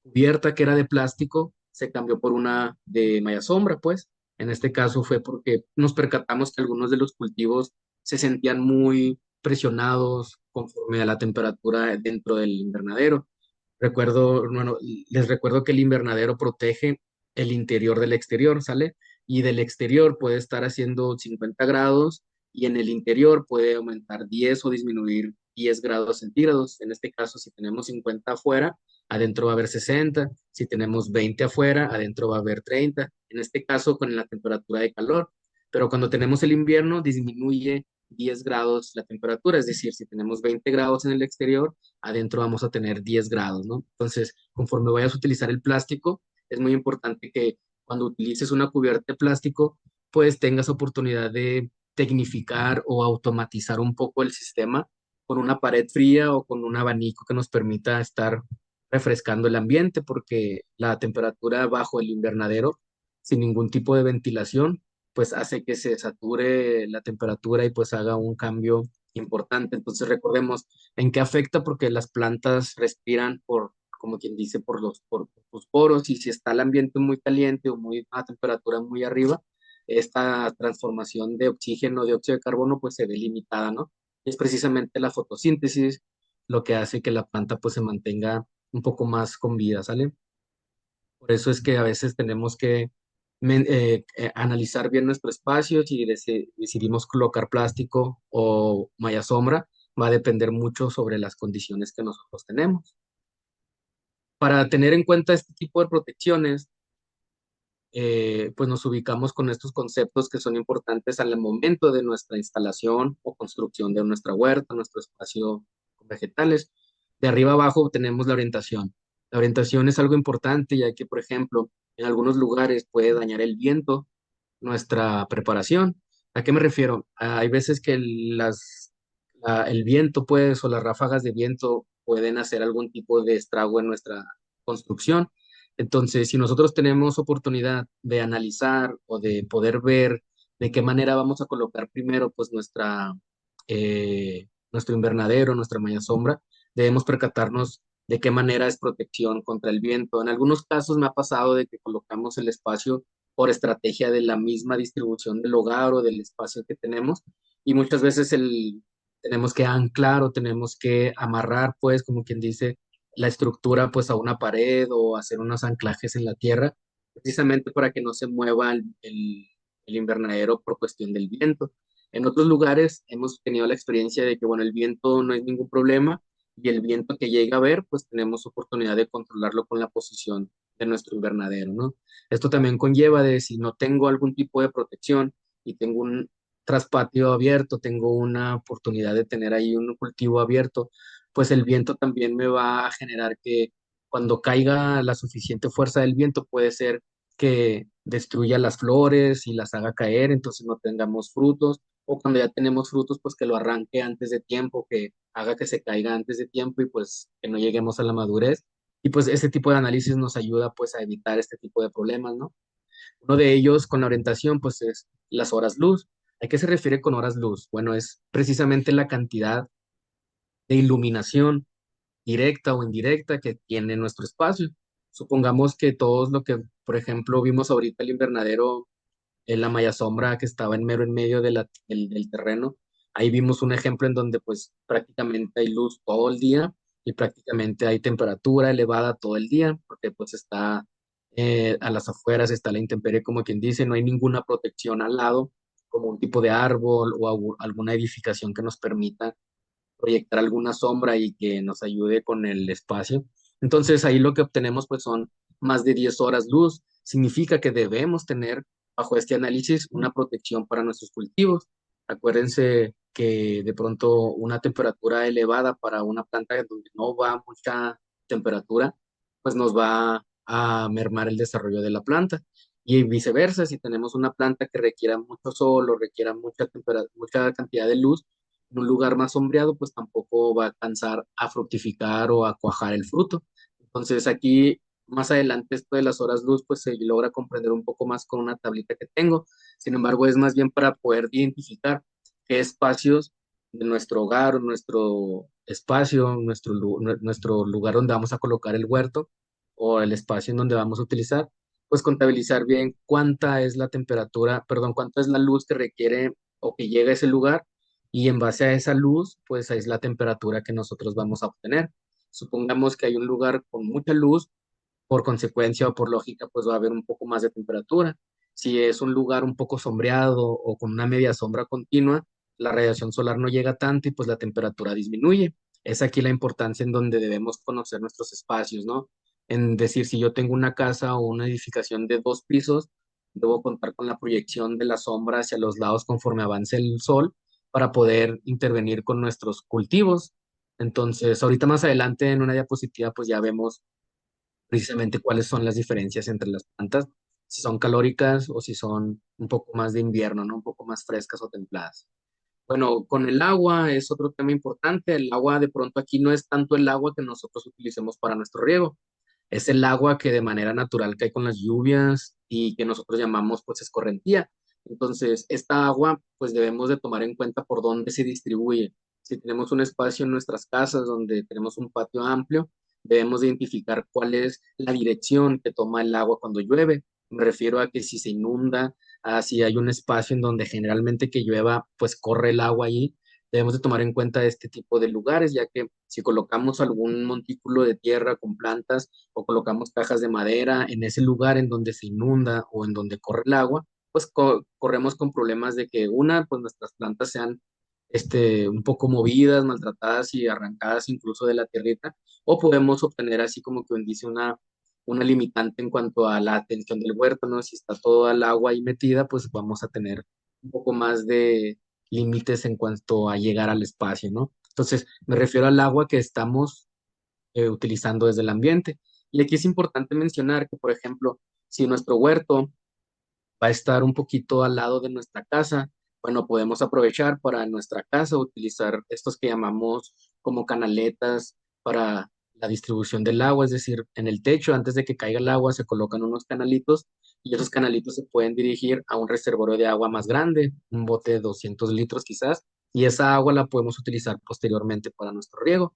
cubierta que era de plástico se cambió por una de malla sombra, pues. En este caso fue porque nos percatamos que algunos de los cultivos se sentían muy presionados conforme a la temperatura dentro del invernadero. Bueno, les recuerdo que el invernadero protege el interior del exterior, ¿sale? Y del exterior puede estar haciendo 50 grados y en el interior puede aumentar 10 o disminuir 10 grados centígrados. En este caso, si tenemos 50 afuera, adentro va a haber 60. Si tenemos 20 afuera, adentro va a haber 30. En este caso, con la temperatura de calor. Pero cuando tenemos el invierno, disminuye 10 grados la temperatura. Es decir, si tenemos 20 grados en el exterior, adentro vamos a tener 10 grados, ¿no? Entonces, conforme vayas a utilizar el plástico, es muy importante que cuando utilices una cubierta de plástico, pues tengas oportunidad de tecnificar o automatizar un poco el sistema con una pared fría o con un abanico que nos permita estar refrescando el ambiente, porque la temperatura bajo el invernadero, sin ningún tipo de ventilación, pues hace que se sature la temperatura y pues haga un cambio importante. Entonces recordemos en qué afecta, porque las plantas respiran por, como quien dice, por los poros, y si está el ambiente muy caliente o muy a temperatura muy arriba, esta transformación de oxígeno, dióxido de carbono, pues se ve limitada, ¿no? Es precisamente la fotosíntesis lo que hace que la planta pues se mantenga un poco más con vida, ¿sale? Por eso es que a veces tenemos que analizar bien nuestro espacio, si decidimos colocar plástico o malla sombra, va a depender mucho sobre las condiciones que nosotros tenemos. Para tener en cuenta este tipo de protecciones, pues nos ubicamos con estos conceptos que son importantes al momento de nuestra instalación o construcción de nuestra huerta, nuestro espacio con vegetales. De arriba abajo tenemos la orientación. La orientación es algo importante ya que, por ejemplo, en algunos lugares puede dañar el viento nuestra preparación. ¿A qué me refiero? Hay veces que el viento, pues, o las ráfagas de viento pueden hacer algún tipo de estrago en nuestra construcción. Entonces, si nosotros tenemos oportunidad de analizar o de poder ver de qué manera vamos a colocar primero, pues, nuestro invernadero, nuestra malla sombra, debemos percatarnos de qué manera es protección contra el viento. En algunos casos me ha pasado de que colocamos el espacio por estrategia de la misma distribución del hogar o del espacio que tenemos. Y muchas veces tenemos que anclar o tenemos que amarrar, pues, como quien dice, la estructura, pues, a una pared o hacer unos anclajes en la tierra, precisamente para que no se mueva el invernadero por cuestión del viento. En otros lugares hemos tenido la experiencia de que, bueno, el viento no es ningún problema y el viento que llega a ver, pues tenemos oportunidad de controlarlo con la posición de nuestro invernadero, ¿no? Esto también conlleva de si no tengo algún tipo de protección y tengo un traspatio abierto, tengo una oportunidad de tener ahí un cultivo abierto, pues el viento también me va a generar que cuando caiga la suficiente fuerza del viento puede ser que destruya las flores y las haga caer, entonces no tengamos frutos, o cuando ya tenemos frutos, pues que lo arranque antes de tiempo, que haga que se caiga antes de tiempo y pues que no lleguemos a la madurez. Y pues ese tipo de análisis nos ayuda pues a evitar este tipo de problemas, ¿no? Uno de ellos con la orientación pues es las horas luz. ¿A qué se refiere con horas luz? Bueno, es precisamente la cantidad de iluminación directa o indirecta que tiene nuestro espacio. Supongamos que todos lo que, por ejemplo, vimos ahorita el invernadero en la malla sombra que estaba en mero en medio del terreno. Ahí vimos un ejemplo en donde pues prácticamente hay luz todo el día y prácticamente hay temperatura elevada todo el día porque pues está a las afueras, está la intemperie como quien dice, no hay ninguna protección al lado como un tipo de árbol o alguna edificación que nos permita proyectar alguna sombra y que nos ayude con el espacio. Entonces ahí lo que obtenemos pues son más de 10 horas luz. Significa que debemos tener bajo este análisis una protección para nuestros cultivos. Acuérdense que de pronto una temperatura elevada para una planta donde no va mucha temperatura, pues nos va a mermar el desarrollo de la planta. Y viceversa, si tenemos una planta que requiera mucho sol o requiera mucha cantidad de luz, en un lugar más sombreado, pues tampoco va a alcanzar a fructificar o a cuajar el fruto. Entonces aquí, más adelante, esto de las horas luz, pues se logra comprender un poco más con una tablita que tengo. Sin embargo, es más bien para poder identificar qué espacios de nuestro hogar, nuestro espacio, nuestro lugar donde vamos a colocar el huerto o el espacio en donde vamos a utilizar, pues contabilizar bien cuánta es la temperatura, perdón, cuánta es la luz que requiere o que llega a ese lugar y en base a esa luz, pues es la temperatura que nosotros vamos a obtener. Supongamos que hay un lugar con mucha luz, por consecuencia o por lógica, pues va a haber un poco más de temperatura. Si es un lugar un poco sombreado o con una media sombra continua, la radiación solar no llega tanto y pues la temperatura disminuye. Es aquí la importancia en donde debemos conocer nuestros espacios, ¿no? En decir, si yo tengo una casa o una edificación de 2 pisos, debo contar con la proyección de la sombra hacia los lados conforme avance el sol para poder intervenir con nuestros cultivos. Entonces, ahorita más adelante en una diapositiva, pues ya vemos precisamente cuáles son las diferencias entre las plantas, si son calóricas o si son un poco más de invierno, ¿no? Un poco más frescas o templadas. Bueno, con el agua es otro tema importante. El agua de pronto aquí no es tanto el agua que nosotros utilicemos para nuestro riego, es el agua que de manera natural cae con las lluvias y que nosotros llamamos pues escorrentía. Entonces, esta agua pues debemos de tomar en cuenta por dónde se distribuye. Si tenemos un espacio en nuestras casas donde tenemos un patio amplio, debemos de identificar cuál es la dirección que toma el agua cuando llueve. Me refiero a que si se inunda, si hay un espacio en donde generalmente que llueva, pues corre el agua ahí, debemos de tomar en cuenta este tipo de lugares, ya que si colocamos algún montículo de tierra con plantas o colocamos cajas de madera en ese lugar en donde se inunda o en donde corre el agua, pues corremos con problemas de que una, pues nuestras plantas sean un poco movidas, maltratadas y arrancadas incluso de la tierrita, o podemos obtener así como que dice una limitante en cuanto a la atención del huerto, ¿no? Si está toda el agua ahí metida, pues vamos a tener un poco más de límites en cuanto a llegar al espacio, ¿no? Entonces, me refiero al agua que estamos utilizando desde el ambiente. Y aquí es importante mencionar que, por ejemplo, si nuestro huerto va a estar un poquito al lado de nuestra casa, bueno, podemos aprovechar para nuestra casa utilizar estos que llamamos como canaletas para la distribución del agua, es decir, en el techo, antes de que caiga el agua, se colocan unos canalitos y esos canalitos se pueden dirigir a un reservorio de agua más grande, un bote de 200 litros quizás, y esa agua la podemos utilizar posteriormente para nuestro riego.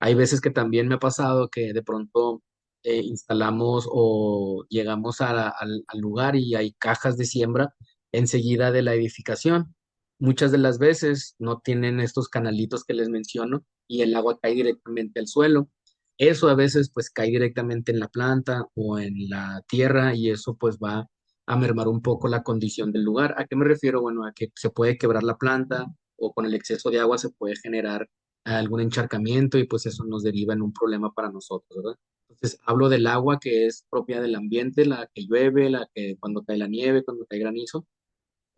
Hay veces que también me ha pasado que de pronto instalamos o llegamos al lugar y hay cajas de siembra enseguida de la edificación. Muchas de las veces no tienen estos canalitos que les menciono y el agua cae directamente al suelo. Eso a veces pues cae directamente en la planta o en la tierra y eso pues va a mermar un poco la condición del lugar. ¿A qué me refiero? Bueno, a que se puede quebrar la planta o con el exceso de agua se puede generar algún encharcamiento y pues eso nos deriva en un problema para nosotros, ¿verdad? Entonces hablo del agua que es propia del ambiente, la que llueve, la que cuando cae la nieve, cuando cae granizo,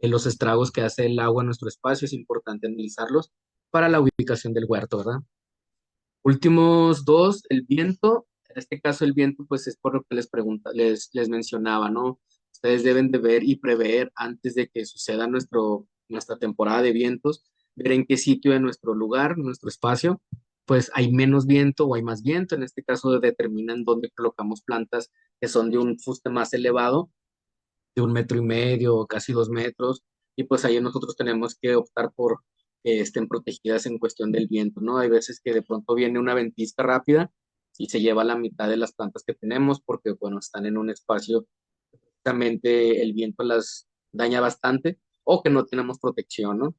los estragos que hace el agua en nuestro espacio es importante analizarlos para la ubicación del huerto, ¿verdad? Últimos dos, el viento. En este caso, el viento, pues es por lo que les mencionaba, ¿no? Ustedes deben de ver y prever antes de que suceda nuestra temporada de vientos, ver en qué sitio de nuestro lugar, nuestro espacio, pues hay menos viento o hay más viento. En este caso, determinan dónde colocamos plantas que son de un fuste más elevado, de 1,5 metros o casi 2 metros, y pues ahí nosotros tenemos que optar por que estén protegidas en cuestión del viento, ¿no? Hay veces que de pronto viene una ventisca rápida y se lleva la mitad de las plantas que tenemos porque, bueno, están en un espacio, justamente el viento las daña bastante o que no tenemos protección, ¿no?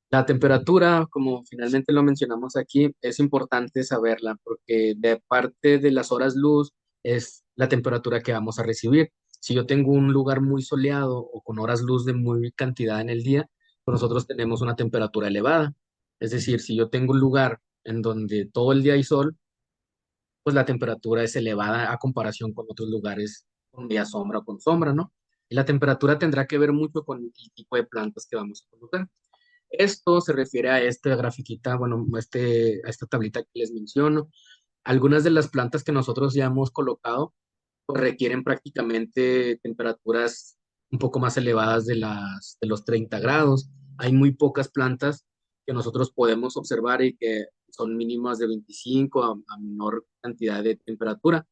La temperatura, como finalmente lo mencionamos aquí, es importante saberla porque de parte de las horas luz es la temperatura que vamos a recibir. Si yo tengo un lugar muy soleado o con horas luz de muy cantidad en el día, pues nosotros tenemos una temperatura elevada. Es decir, si yo tengo un lugar en donde todo el día hay sol, pues la temperatura es elevada a comparación con otros lugares con día sombra o con sombra, ¿no? Y la temperatura tendrá que ver mucho con el tipo de plantas que vamos a colocar. Esto se refiere a esta grafiquita, bueno, a esta tablita que les menciono. Algunas de las plantas que nosotros ya hemos colocado pues, requieren prácticamente temperaturas un poco más elevadas de los 30 grados. Hay muy pocas plantas que nosotros podemos observar y que son mínimas de 25 a menor cantidad de temperatura.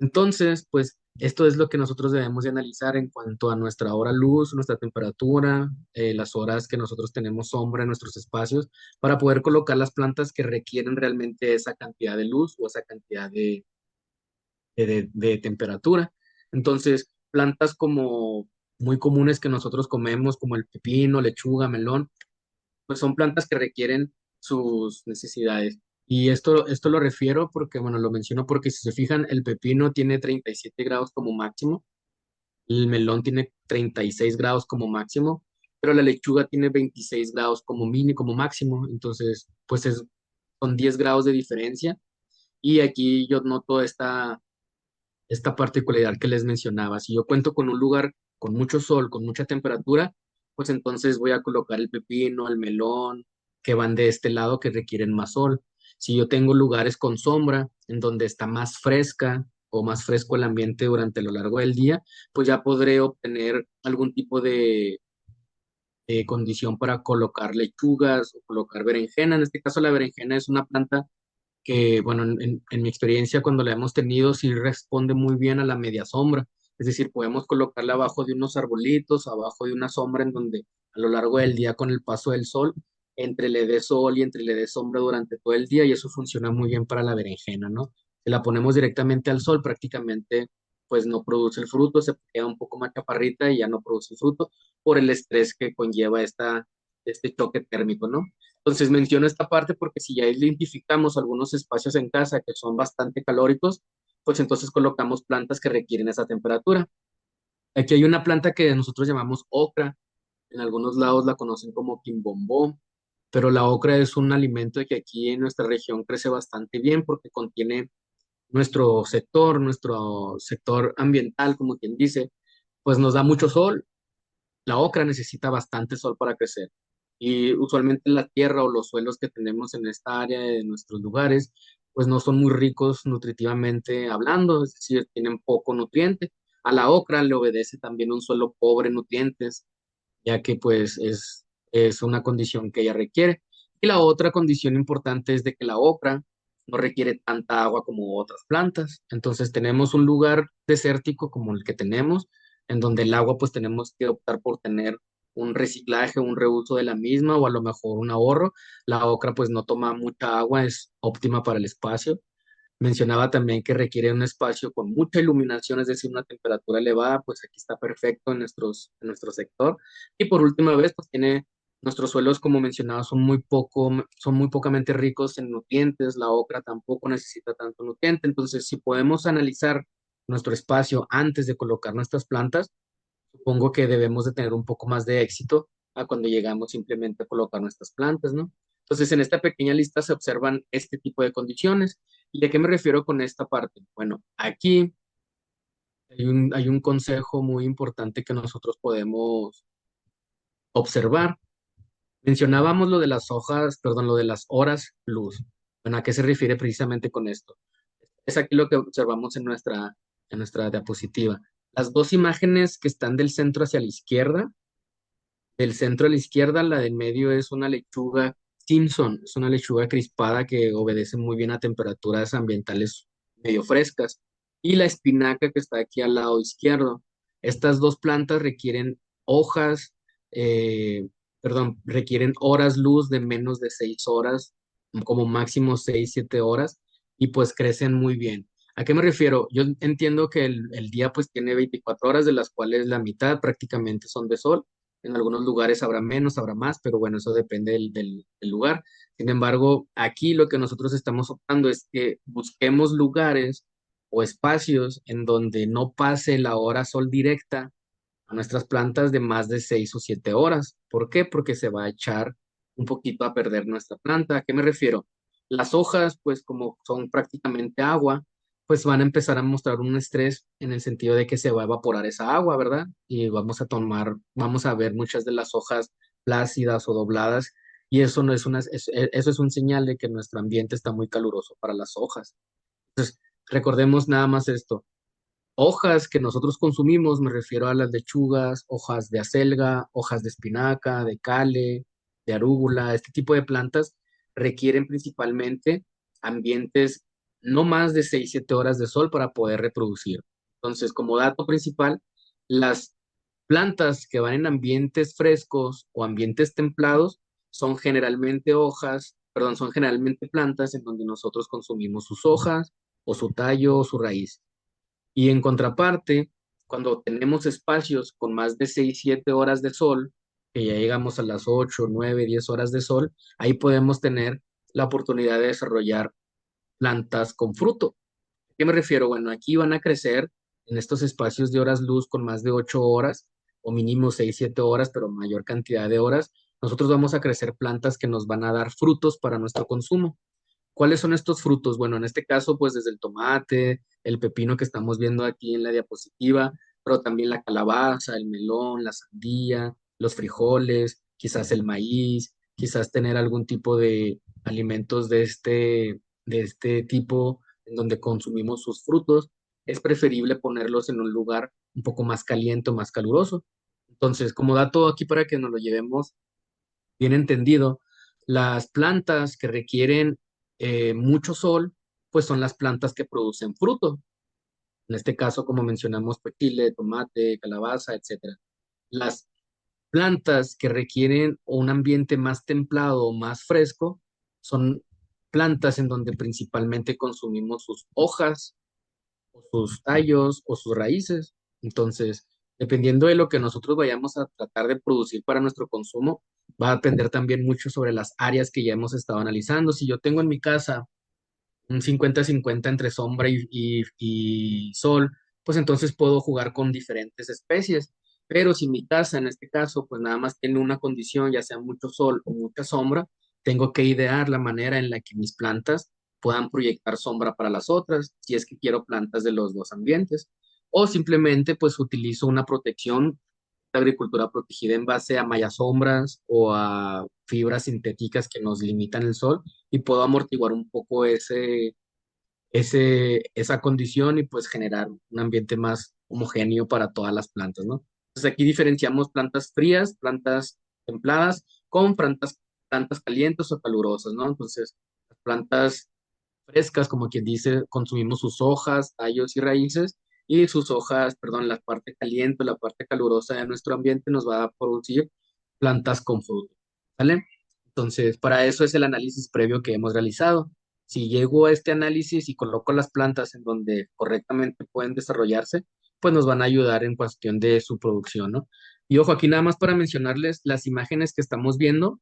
Entonces, pues esto es lo que nosotros debemos de analizar en cuanto a nuestra hora luz, nuestra temperatura, las horas que nosotros tenemos sombra en nuestros espacios, para poder colocar las plantas que requieren realmente esa cantidad de luz o esa cantidad de temperatura. Entonces, plantas como muy comunes que nosotros comemos, como el pepino, lechuga, melón, pues son plantas que requieren sus necesidades. Y esto lo refiero porque, bueno, lo menciono porque si se fijan, el pepino tiene 37 grados como máximo, el melón tiene 36 grados como máximo, pero la lechuga tiene 26 grados como mini, como máximo. Entonces, pues son 10 grados de diferencia. Y aquí yo noto esta particularidad que les mencionaba. Si yo cuento con un lugar con mucho sol, con mucha temperatura, pues entonces voy a colocar el pepino, el melón, que van de este lado que requieren más sol. Si yo tengo lugares con sombra, en donde está más fresca o más fresco el ambiente durante lo largo del día, pues ya podré obtener algún tipo de condición para colocar lechugas o colocar berenjena. En este caso, la berenjena es una planta que, bueno, en mi experiencia cuando la hemos tenido, sí responde muy bien a la media sombra. Es decir, podemos colocarla abajo de unos arbolitos, abajo de una sombra en donde a lo largo del día con el paso del sol, entre le dé sol y entre le dé sombra durante todo el día y eso funciona muy bien para la berenjena, ¿no? Si la ponemos directamente al sol, prácticamente pues no produce el fruto, se queda un poco más chaparrita y ya no produce el fruto por el estrés que conlleva este choque térmico, ¿no? Entonces menciono esta parte porque si ya identificamos algunos espacios en casa que son bastante calóricos, pues entonces colocamos plantas que requieren esa temperatura. Aquí hay una planta que nosotros llamamos ocra, en algunos lados la conocen como quimbombó, pero la ocra es un alimento que aquí en nuestra región crece bastante bien porque contiene nuestro sector ambiental, como quien dice, pues nos da mucho sol. La ocra necesita bastante sol para crecer. Y usualmente la tierra o los suelos que tenemos en esta área de nuestros lugares, pues no son muy ricos nutritivamente hablando, es decir, tienen poco nutriente. A la ocra le obedece también un suelo pobre en nutrientes, ya que pues es una condición que ella requiere. Y la otra condición importante es de que la ocra no requiere tanta agua como otras plantas. Entonces tenemos un lugar desértico como el que tenemos, en donde el agua pues tenemos que optar por tener un reciclaje, un reuso de la misma o a lo mejor un ahorro. La ocra pues no toma mucha agua, es óptima para el espacio. Mencionaba también que requiere un espacio con mucha iluminación, es decir, una temperatura elevada, pues aquí está perfecto en nuestro sector. Y por última vez, pues tiene nuestros suelos, como mencionaba, son muy pocamente ricos en nutrientes. La ocra tampoco necesita tanto nutriente. Entonces, si podemos analizar nuestro espacio antes de colocar nuestras plantas, supongo que debemos de tener un poco más de éxito a cuando llegamos simplemente a colocar nuestras plantas, ¿no? Entonces, en esta pequeña lista se observan este tipo de condiciones. ¿Y a qué me refiero con esta parte? Bueno, aquí hay un consejo muy importante que nosotros podemos observar. Mencionábamos lo de las hojas, perdón, lo de las horas luz. Bueno, ¿a qué se refiere precisamente con esto? Es aquí lo que observamos en nuestra diapositiva. Las dos imágenes que están del centro hacia la izquierda. Del centro a la izquierda, la del medio es una lechuga Simpson, es una lechuga crispada que obedece muy bien a temperaturas ambientales medio frescas. Y la espinaca que está aquí al lado izquierdo. Estas dos plantas requieren hojas, eh, requieren horas luz de menos de 6 horas, como máximo 6, 7 horas, y pues crecen muy bien. ¿A qué me refiero? Yo entiendo que el día pues tiene 24 horas, de las cuales la mitad prácticamente son de sol. En algunos lugares habrá menos, habrá más, pero bueno, eso depende del lugar. Sin embargo, aquí lo que nosotros estamos optando es que busquemos lugares o espacios en donde no pase la hora sol directa a nuestras plantas de más de 6 o 7 horas. ¿Por qué? Porque se va a echar un poquito a perder nuestra planta. ¿A qué me refiero? Las hojas, pues como son prácticamente agua, pues van a empezar a mostrar un estrés en el sentido de que se va a evaporar esa agua, ¿verdad? Y vamos a ver muchas de las hojas plácidas o dobladas, y eso no es eso es un señal de que nuestro ambiente está muy caluroso para las hojas. Entonces, recordemos nada más esto. Hojas que nosotros consumimos, me refiero a las lechugas, hojas de acelga, hojas de espinaca, de cale, de arúgula, este tipo de plantas requieren principalmente ambientes no más de 6, 7 horas de sol para poder reproducir. Entonces, como dato principal, las plantas que van en ambientes frescos o ambientes templados son generalmente plantas en donde nosotros consumimos sus hojas o su tallo o su raíz. Y en contraparte, cuando tenemos espacios con más de 6, 7 horas de sol, que ya llegamos a las 8, 9, 10 horas de sol, ahí podemos tener la oportunidad de desarrollar plantas con fruto. ¿A qué me refiero? Bueno, aquí van a crecer en estos espacios de horas luz con más de 8 horas o mínimo 6, 7 horas, pero mayor cantidad de horas. Nosotros vamos a crecer plantas que nos van a dar frutos para nuestro consumo. ¿Cuáles son estos frutos? Bueno, en este caso, pues desde el tomate, el pepino que estamos viendo aquí en la diapositiva, pero también la calabaza, el melón, la sandía, los frijoles, quizás el maíz, quizás tener algún tipo de alimentos de este tipo en donde consumimos sus frutos. Es preferible ponerlos en un lugar un poco más caliente o más caluroso. Entonces, como dato aquí para que nos lo llevemos bien entendido, las plantas que requieren mucho sol, pues son las plantas que producen fruto. En este caso, como mencionamos, pues chile, tomate, calabaza, etcétera. Las plantas que requieren un ambiente más templado o más fresco son plantas en donde principalmente consumimos sus hojas, o sus tallos, o sus raíces. Entonces, Dependiendo de lo que nosotros vayamos a tratar de producir para nuestro consumo, va a depender también mucho sobre las áreas que ya hemos estado analizando. Si yo tengo en mi casa un 50-50 entre sombra y sol, pues entonces puedo jugar con diferentes especies. Pero si mi casa, en este caso, pues nada más tiene una condición, ya sea mucho sol o mucha sombra, tengo que idear la manera en la que mis plantas puedan proyectar sombra para las otras, si es que quiero plantas de los dos ambientes. O simplemente pues utilizo una protección de agricultura protegida en base a mallas sombras o a fibras sintéticas que nos limitan el sol y puedo amortiguar un poco esa condición y pues generar un ambiente más homogéneo para todas las plantas, ¿no? Entonces aquí diferenciamos plantas frías, plantas templadas, con plantas calientes o calurosas, ¿no? Entonces, las plantas frescas, como quien dice, consumimos sus hojas, tallos y raíces, y sus hojas, perdón, la parte caliente, la parte calurosa de nuestro ambiente nos va a producir plantas con fruto, ¿vale? Entonces, para eso es el análisis previo que hemos realizado. Si llego a este análisis y coloco las plantas en donde correctamente pueden desarrollarse, pues nos van a ayudar en cuestión de su producción, ¿no? Y ojo, aquí nada más para mencionarles, las imágenes que estamos viendo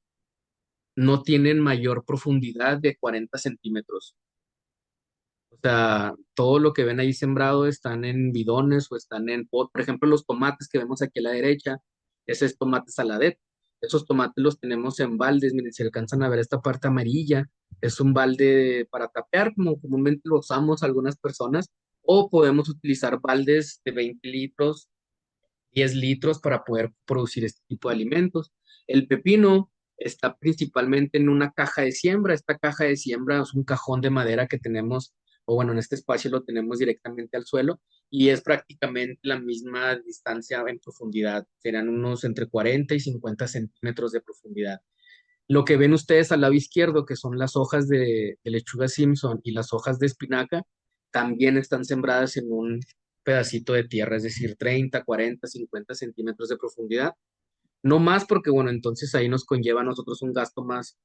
no tienen mayor profundidad de 40 centímetros. O sea, todo lo que ven ahí sembrado están en bidones o están en pot. Por ejemplo, los tomates que vemos aquí a la derecha, ese es tomate saladet. Esos tomates los tenemos en baldes. Miren, si alcanzan a ver esta parte amarilla, es un balde para tapear, como comúnmente lo usamos algunas personas, o podemos utilizar baldes de 20 litros, 10 litros para poder producir este tipo de alimentos. El pepino está principalmente en una caja de siembra. Esta caja de siembra es un cajón de madera que tenemos, o bueno, en este espacio lo tenemos directamente al suelo y es prácticamente la misma distancia en profundidad. Serán unos entre 40 y 50 centímetros de profundidad. Lo que ven ustedes al lado izquierdo, que son las hojas de lechuga Simpson y las hojas de espinaca, también están sembradas en un pedacito de tierra, es decir, 30, 40, 50 centímetros de profundidad. No más porque, bueno, entonces ahí nos conlleva a nosotros un gasto más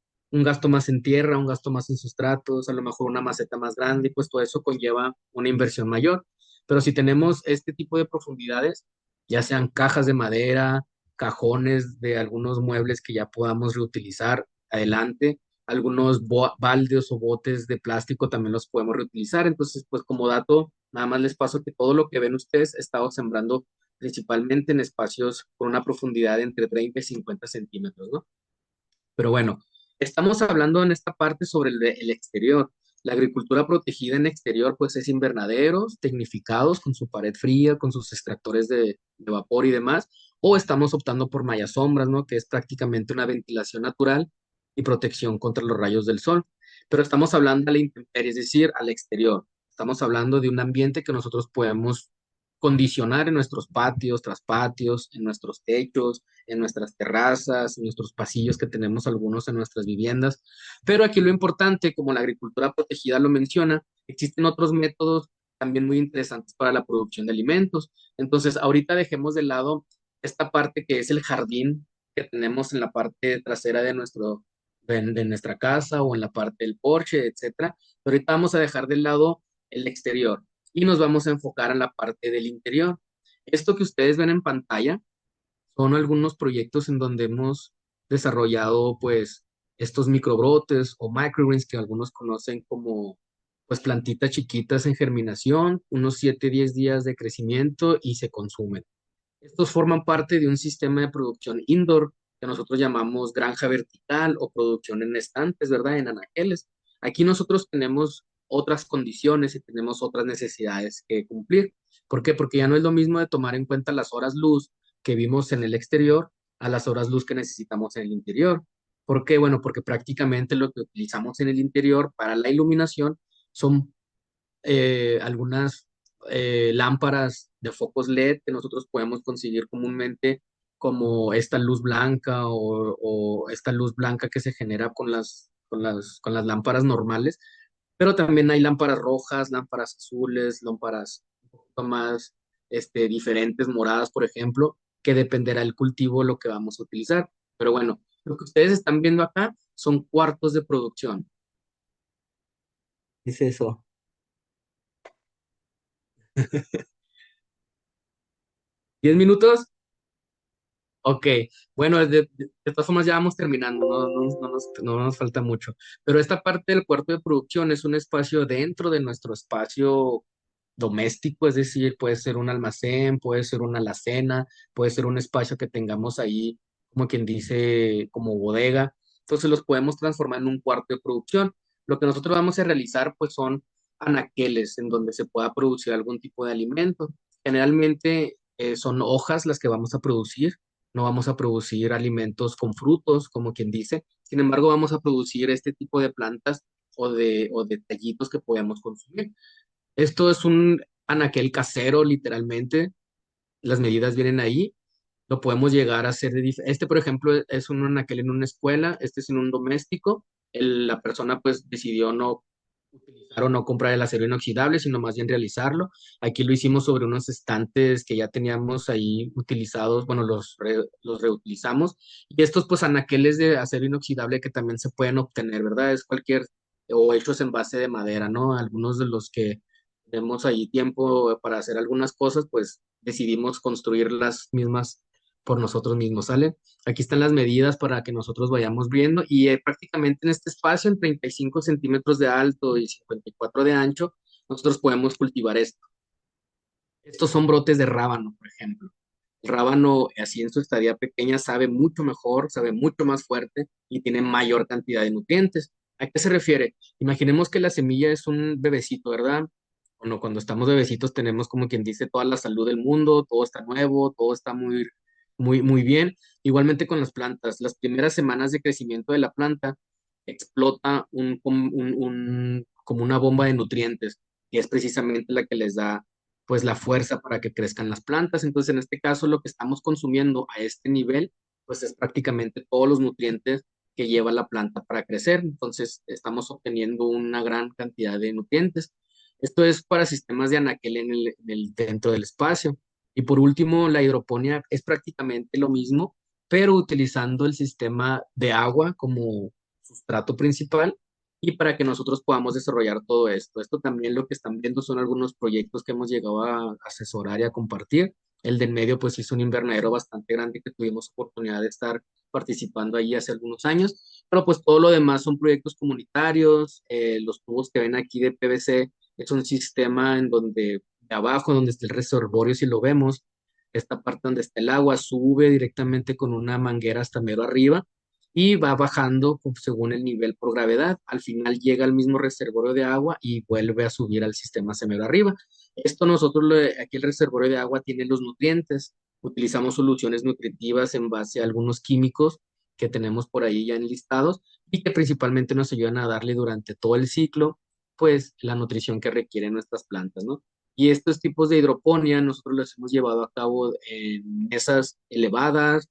en tierra, un gasto más en sustratos, a lo mejor una maceta más grande, y pues todo eso conlleva una inversión mayor. Pero si tenemos este tipo de profundidades, ya sean cajas de madera, cajones de algunos muebles que ya podamos reutilizar adelante, algunos baldes o botes de plástico también los podemos reutilizar. Entonces, pues como dato, nada más les paso que todo lo que ven ustedes he estado sembrando principalmente en espacios con una profundidad de entre 30 y 50 centímetros, ¿no? Pero bueno, estamos hablando en esta parte sobre el exterior. La agricultura protegida en exterior, pues es invernaderos tecnificados con su pared fría, con sus extractores de vapor y demás, o estamos optando por mallas sombras, ¿no? Que es prácticamente una ventilación natural y protección contra los rayos del sol. Pero estamos hablando a la intemperie, es decir, al exterior. Estamos hablando de un ambiente que nosotros podemos condicionar en nuestros patios, traspatios, en nuestros techos, en nuestras terrazas, en nuestros pasillos que tenemos algunos en nuestras viviendas. Pero aquí lo importante, como la agricultura protegida lo menciona, existen otros métodos también muy interesantes para la producción de alimentos. Entonces, ahorita dejemos de lado esta parte que es el jardín que tenemos en la parte trasera de nuestra casa o en la parte del porche, etcétera. Pero ahorita vamos a dejar de lado el exterior y nos vamos a enfocar en la parte del interior. Esto que ustedes ven en pantalla son algunos proyectos en donde hemos desarrollado pues estos microbrotes o microgreens que algunos conocen como pues plantitas chiquitas en germinación, unos 7-10 días de crecimiento y se consumen. Estos forman parte de un sistema de producción indoor que nosotros llamamos granja vertical o producción en estantes, ¿verdad? En anaqueles. Aquí nosotros tenemos otras condiciones y tenemos otras necesidades que cumplir. ¿Por qué? Porque ya no es lo mismo de tomar en cuenta las horas luz que vimos en el exterior a las horas luz que necesitamos en el interior. ¿Por qué? Bueno, porque prácticamente lo que utilizamos en el interior para la iluminación son algunas lámparas de focos LED que nosotros podemos conseguir comúnmente como esta luz blanca o esta luz blanca que se genera con las lámparas normales, pero también hay lámparas rojas, lámparas azules, lámparas un poquito más diferentes, moradas, por ejemplo, que dependerá del cultivo lo que vamos a utilizar. Pero bueno, lo que ustedes están viendo acá son cuartos de producción. Es eso. ¿10 minutos? Ok, bueno, de todas formas ya vamos terminando, no nos falta mucho. Pero esta parte del cuarto de producción es un espacio dentro de nuestro espacio doméstico, es decir, puede ser un almacén, puede ser una alacena, puede ser un espacio que tengamos ahí, como quien dice, como bodega. Entonces los podemos transformar en un cuarto de producción. Lo que nosotros vamos a realizar, pues son anaqueles en donde se pueda producir algún tipo de alimento. Generalmente son hojas las que vamos a producir, no vamos a producir alimentos con frutos, como quien dice. Sin embargo, vamos a producir este tipo de plantas o de tallitos que podemos consumir. Esto es un anaquel casero, literalmente. Las medidas vienen ahí. Lo podemos llegar a hacer Este, por ejemplo, es un anaquel en una escuela, este es en un doméstico. La persona pues decidió no utilizar o no comprar el acero inoxidable, sino más bien realizarlo. Aquí lo hicimos sobre unos estantes que ya teníamos ahí utilizados, bueno, los reutilizamos. Y estos pues anaqueles de acero inoxidable que también se pueden obtener, ¿verdad? Es cualquier, o hechos en base de madera, ¿no? Algunos de los que tenemos ahí tiempo para hacer algunas cosas, pues decidimos construir las mismas por nosotros mismos, ¿sale? Aquí están las medidas para que nosotros vayamos viendo y prácticamente en este espacio, en 35 centímetros de alto y 54 de ancho, nosotros podemos cultivar esto. Estos son brotes de rábano, por ejemplo. El rábano, así en su estadía pequeña, sabe mucho mejor, sabe mucho más fuerte y tiene mayor cantidad de nutrientes. ¿A qué se refiere? Imaginemos que la semilla es un bebecito, ¿verdad? Bueno, cuando estamos bebecitos tenemos como quien dice toda la salud del mundo, todo está nuevo, todo está muy, muy, muy bien. Igualmente con las plantas, las primeras semanas de crecimiento de la planta explota como una bomba de nutrientes, que es precisamente la que les da pues la fuerza para que crezcan las plantas. Entonces, en este caso, lo que estamos consumiendo a este nivel, pues es prácticamente todos los nutrientes que lleva la planta para crecer. Entonces, estamos obteniendo una gran cantidad de nutrientes. Esto es para sistemas de anaquel dentro del espacio. Y por último, la hidroponía es prácticamente lo mismo, pero utilizando el sistema de agua como sustrato principal y para que nosotros podamos desarrollar todo esto. Esto también lo que están viendo son algunos proyectos que hemos llegado a asesorar y a compartir. El del medio pues hizo un invernadero bastante grande que tuvimos oportunidad de estar participando ahí hace algunos años, pero pues todo lo demás son proyectos comunitarios. Los tubos que ven aquí de PVC es un sistema en donde de abajo, donde está el reservorio, si lo vemos, esta parte donde está el agua sube directamente con una manguera hasta mero arriba y va bajando según el nivel por gravedad. Al final llega al mismo reservorio de agua y vuelve a subir al sistema semero arriba. Esto nosotros, aquí el reservorio de agua tiene los nutrientes. Utilizamos soluciones nutritivas en base a algunos químicos que tenemos por ahí ya enlistados y que principalmente nos ayudan a darle durante todo el ciclo, pues, la nutrición que requieren nuestras plantas, ¿no? Y estos tipos de hidroponía nosotros los hemos llevado a cabo en mesas elevadas,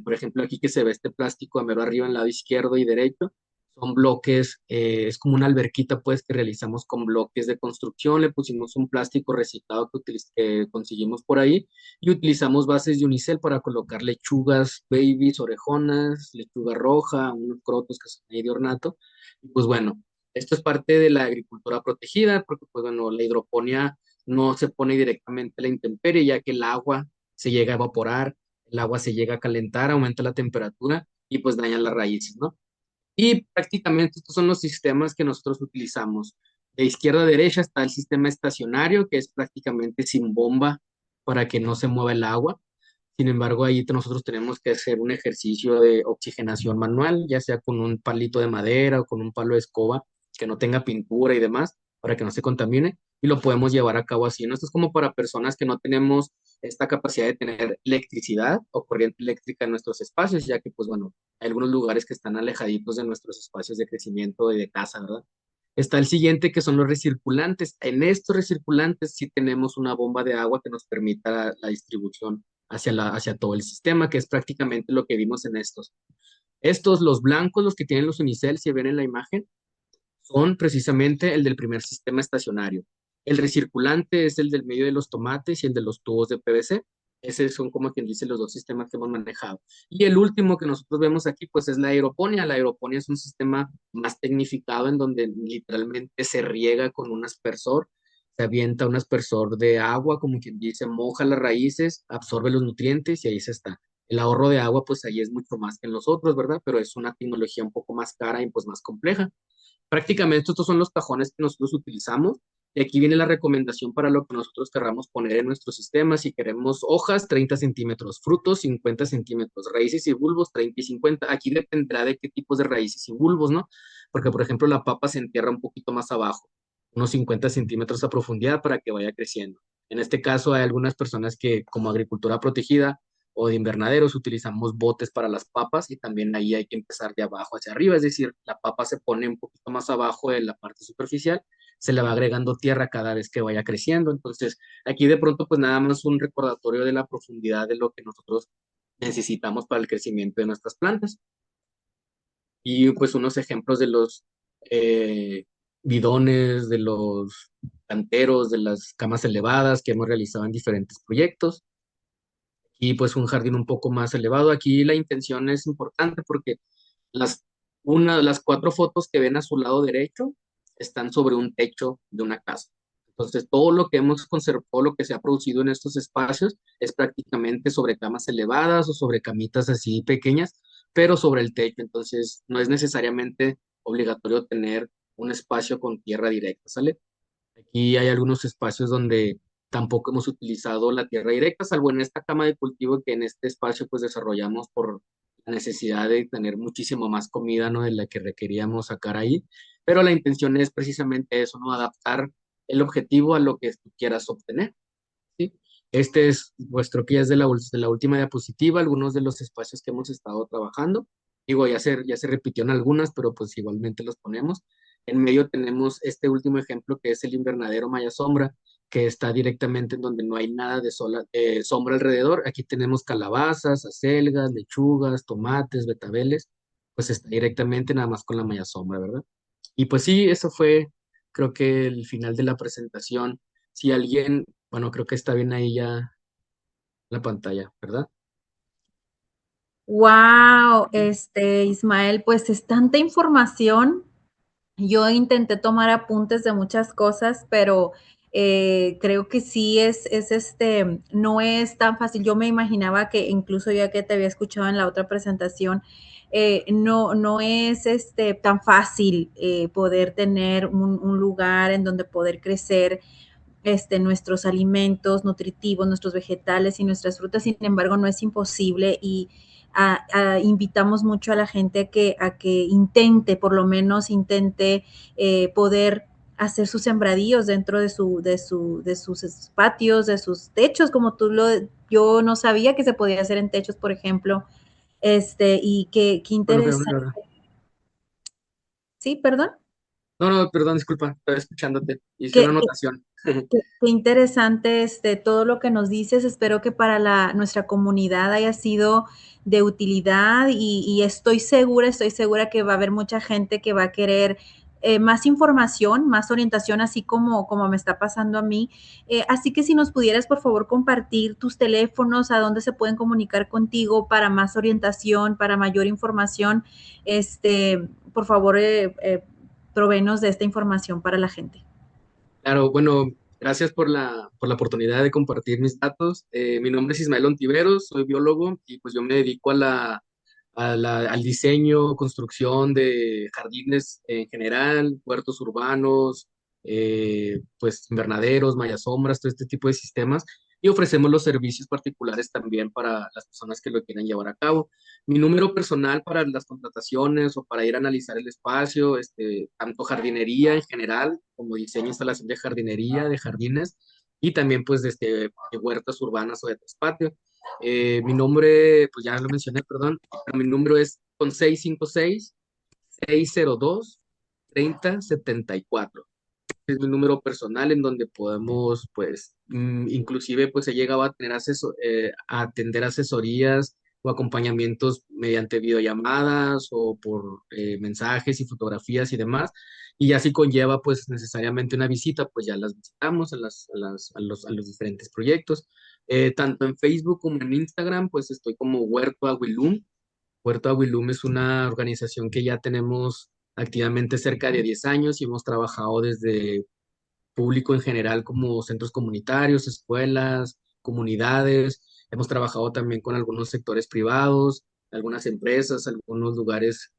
por ejemplo, aquí que se ve este plástico a mero arriba en el lado izquierdo y derecho, son bloques, es como una alberquita pues que realizamos con bloques de construcción, le pusimos un plástico reciclado que conseguimos por ahí y utilizamos bases de unicel para colocar lechugas, babies, orejonas, lechuga roja, unos crotos que son ahí de ornato. Y pues bueno, esto es parte de la agricultura protegida porque pues bueno, la hidroponía no se pone directamente a la intemperie ya que el agua se llega a evaporar, el agua se llega a calentar, aumenta la temperatura y pues daña las raíces, ¿no? Y prácticamente estos son los sistemas que nosotros utilizamos. De izquierda a derecha está el sistema estacionario, que es prácticamente sin bomba para que no se mueva el agua. Sin embargo, ahí nosotros tenemos que hacer un ejercicio de oxigenación manual, ya sea con un palito de madera o con un palo de escoba que no tenga pintura y demás, para que no se contamine, y lo podemos llevar a cabo así, ¿no? Esto es como para personas que no tenemos esta capacidad de tener electricidad o corriente eléctrica en nuestros espacios, ya que, pues bueno, hay algunos lugares que están alejaditos de nuestros espacios de crecimiento y de casa, ¿verdad? Está el siguiente que son los recirculantes. En estos recirculantes sí tenemos una bomba de agua que nos permita la distribución hacia todo el sistema, que es prácticamente lo que vimos en estos. Estos, los blancos, los que tienen los unicel, si ven en la imagen, son precisamente el del primer sistema estacionario. El recirculante es el del medio de los tomates y el de los tubos de PVC. Esos son como quien dice los dos sistemas que hemos manejado. Y el último que nosotros vemos aquí, pues es la aeroponía. La aeroponía es un sistema más tecnificado en donde literalmente se riega con un aspersor, se avienta un aspersor de agua, como quien dice, moja las raíces, absorbe los nutrientes y ahí se está. El ahorro de agua, pues ahí es mucho más que en los otros, ¿verdad? Pero es una tecnología un poco más cara y pues más compleja. Prácticamente estos son los cajones que nosotros utilizamos. Y aquí viene la recomendación para lo que nosotros querramos poner en nuestro sistema. Si queremos hojas, 30 centímetros, frutos, 50 centímetros, raíces y bulbos, 30 y 50. Aquí dependerá de qué tipos de raíces y bulbos, ¿no? Porque, por ejemplo, la papa se entierra un poquito más abajo, unos 50 centímetros a profundidad para que vaya creciendo. En este caso, hay algunas personas que, como agricultura protegida o de invernaderos, utilizamos botes para las papas y también ahí hay que empezar de abajo hacia arriba, es decir, la papa se pone un poquito más abajo de la parte superficial, se le va agregando tierra cada vez que vaya creciendo. Entonces, aquí de pronto, pues nada más un recordatorio de la profundidad de lo que nosotros necesitamos para el crecimiento de nuestras plantas. Y pues unos ejemplos de los eh, bidones, de los canteros, de las camas elevadas que hemos realizado en diferentes proyectos. Y pues un jardín un poco más elevado. Aquí la intención es importante porque las, las cuatro fotos que ven a su lado derecho están sobre un techo de una casa. Entonces, todo lo que hemos conservado, todo lo que se ha producido en estos espacios es prácticamente sobre camas elevadas o sobre camitas así pequeñas, pero sobre el techo. Entonces, no es necesariamente obligatorio tener un espacio con tierra directa, ¿sale? Aquí hay algunos espacios donde tampoco hemos utilizado la tierra directa, salvo en esta cama de cultivo que en este espacio pues desarrollamos por la necesidad de tener muchísimo más comida, ¿no? De la que requeríamos sacar ahí. Pero la intención es precisamente eso, ¿no? Adaptar el objetivo a lo que tú quieras obtener, ¿sí? Este es vuestro que ya es de la última diapositiva, algunos de los espacios que hemos estado trabajando. Digo, ya se repitió en algunas, pero pues igualmente los ponemos. En medio tenemos este último ejemplo que es el invernadero Maya Sombra, que está directamente en donde no hay nada de sombra alrededor. Aquí tenemos calabazas, acelgas, lechugas, tomates, betabeles, pues está directamente nada más con la Maya Sombra, ¿verdad? Y pues sí, eso fue, creo que el final de la presentación. Si alguien, bueno, creo que está bien ahí ya la pantalla, ¿verdad? Wow, Ismael, pues es tanta información. Yo intenté tomar apuntes de muchas cosas, pero creo que sí no es tan fácil. Yo me imaginaba que incluso ya que te había escuchado en la otra presentación, no es tan fácil poder tener un lugar en donde poder crecer nuestros alimentos nutritivos, nuestros vegetales y nuestras frutas. Sin embargo, no es imposible y invitamos mucho a la gente a que intente, por lo menos intente poder hacer sus sembradíos dentro de sus patios, de sus techos, yo no sabía que se podía hacer en techos, por ejemplo, y qué Bueno, interesante. Sí, perdón. no, no, perdón, disculpa, estaba escuchándote. Hice una Que, anotación. qué interesante todo lo que nos dices. Espero que para nuestra comunidad haya sido de utilidad y estoy segura que va a haber mucha gente que va a querer más información, más orientación, así como me está pasando a mí. Así que si nos pudieras, por favor, compartir tus teléfonos, a dónde se pueden comunicar contigo para más orientación, para mayor información, por favor, provéenos de esta información para la gente. Claro, bueno, gracias por la oportunidad de compartir mis datos. Mi nombre es Ismael Ontiveros, soy biólogo y pues yo me dedico al diseño, construcción de jardines en general, huertos urbanos, pues invernaderos, sombras, todo este tipo de sistemas. Y ofrecemos los servicios particulares también para las personas que lo quieran llevar a cabo. Mi número personal para las contrataciones o para ir a analizar el espacio, tanto jardinería en general como diseño e instalación de jardinería, de jardines y también pues de huertas urbanas o de traspatio. Mi nombre, pues ya lo mencioné, perdón, pero mi número es con 656-602-3074. Es mi número personal en donde podemos, pues, inclusive, pues he llegado a tener a atender asesorías o acompañamientos mediante videollamadas o por mensajes y fotografías y demás. Y así conlleva, pues, necesariamente una visita, pues ya las visitamos a los diferentes proyectos. Tanto en Facebook como en Instagram, pues estoy como Huerto Aguilum. Huerto Aguilum es una organización que ya tenemos activamente cerca de 10 años y hemos trabajado desde público en general como centros comunitarios, escuelas, comunidades. Hemos trabajado también con algunos sectores privados, algunas empresas, algunos lugares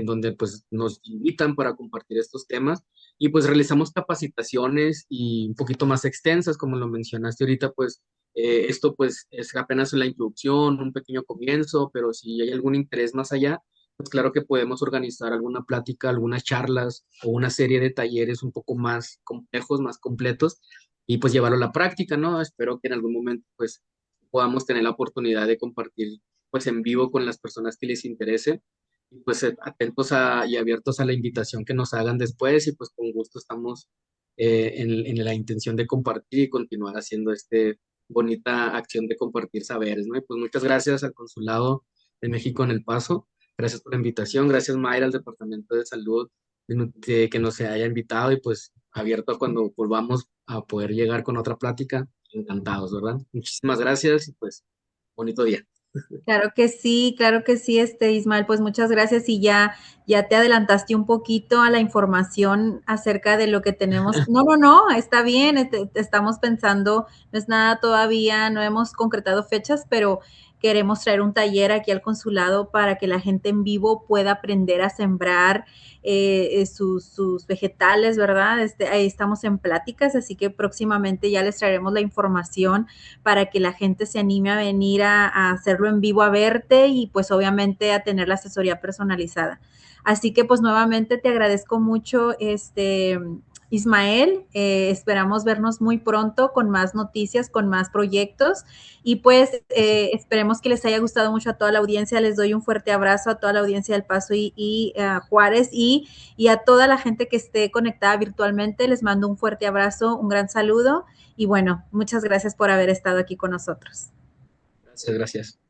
donde pues nos invitan para compartir estos temas y pues realizamos capacitaciones y un poquito más extensas, como lo mencionaste ahorita, pues esto pues es apenas la introducción, un pequeño comienzo, pero si hay algún interés más allá, pues claro que podemos organizar alguna plática, algunas charlas o una serie de talleres un poco más complejos, más completos y pues llevarlo a la práctica, ¿no? Espero que en algún momento pues podamos tener la oportunidad de compartir pues en vivo con las personas que les interese y pues atentos y abiertos a la invitación que nos hagan después y pues con gusto estamos en la intención de compartir y continuar haciendo este bonita acción de compartir saberes, ¿no? Y pues muchas gracias al Consulado de México en El Paso. Gracias por la invitación. Gracias, Mayra, al Departamento de Salud, de que nos haya invitado y pues abierto a cuando volvamos a poder llegar con otra plática. Encantados, ¿verdad? Muchísimas gracias y pues bonito día. Claro que sí, Ismael, pues muchas gracias y ya te adelantaste un poquito a la información acerca de lo que tenemos. No, no, no, está bien, estamos pensando, no es nada todavía, no hemos concretado fechas, pero queremos traer un taller aquí al consulado para que la gente en vivo pueda aprender a sembrar sus vegetales, ¿verdad? Ahí estamos en pláticas, así que próximamente ya les traeremos la información para que la gente se anime a venir a hacerlo en vivo, a verte y pues obviamente a tener la asesoría personalizada. Así que pues nuevamente te agradezco mucho, Ismael, esperamos vernos muy pronto con más noticias, con más proyectos y pues esperemos que les haya gustado mucho a toda la audiencia. Les doy un fuerte abrazo a toda la audiencia del Paso y Juárez y a toda la gente que esté conectada virtualmente. Les mando un fuerte abrazo, un gran saludo y bueno, muchas gracias por haber estado aquí con nosotros. Gracias, gracias.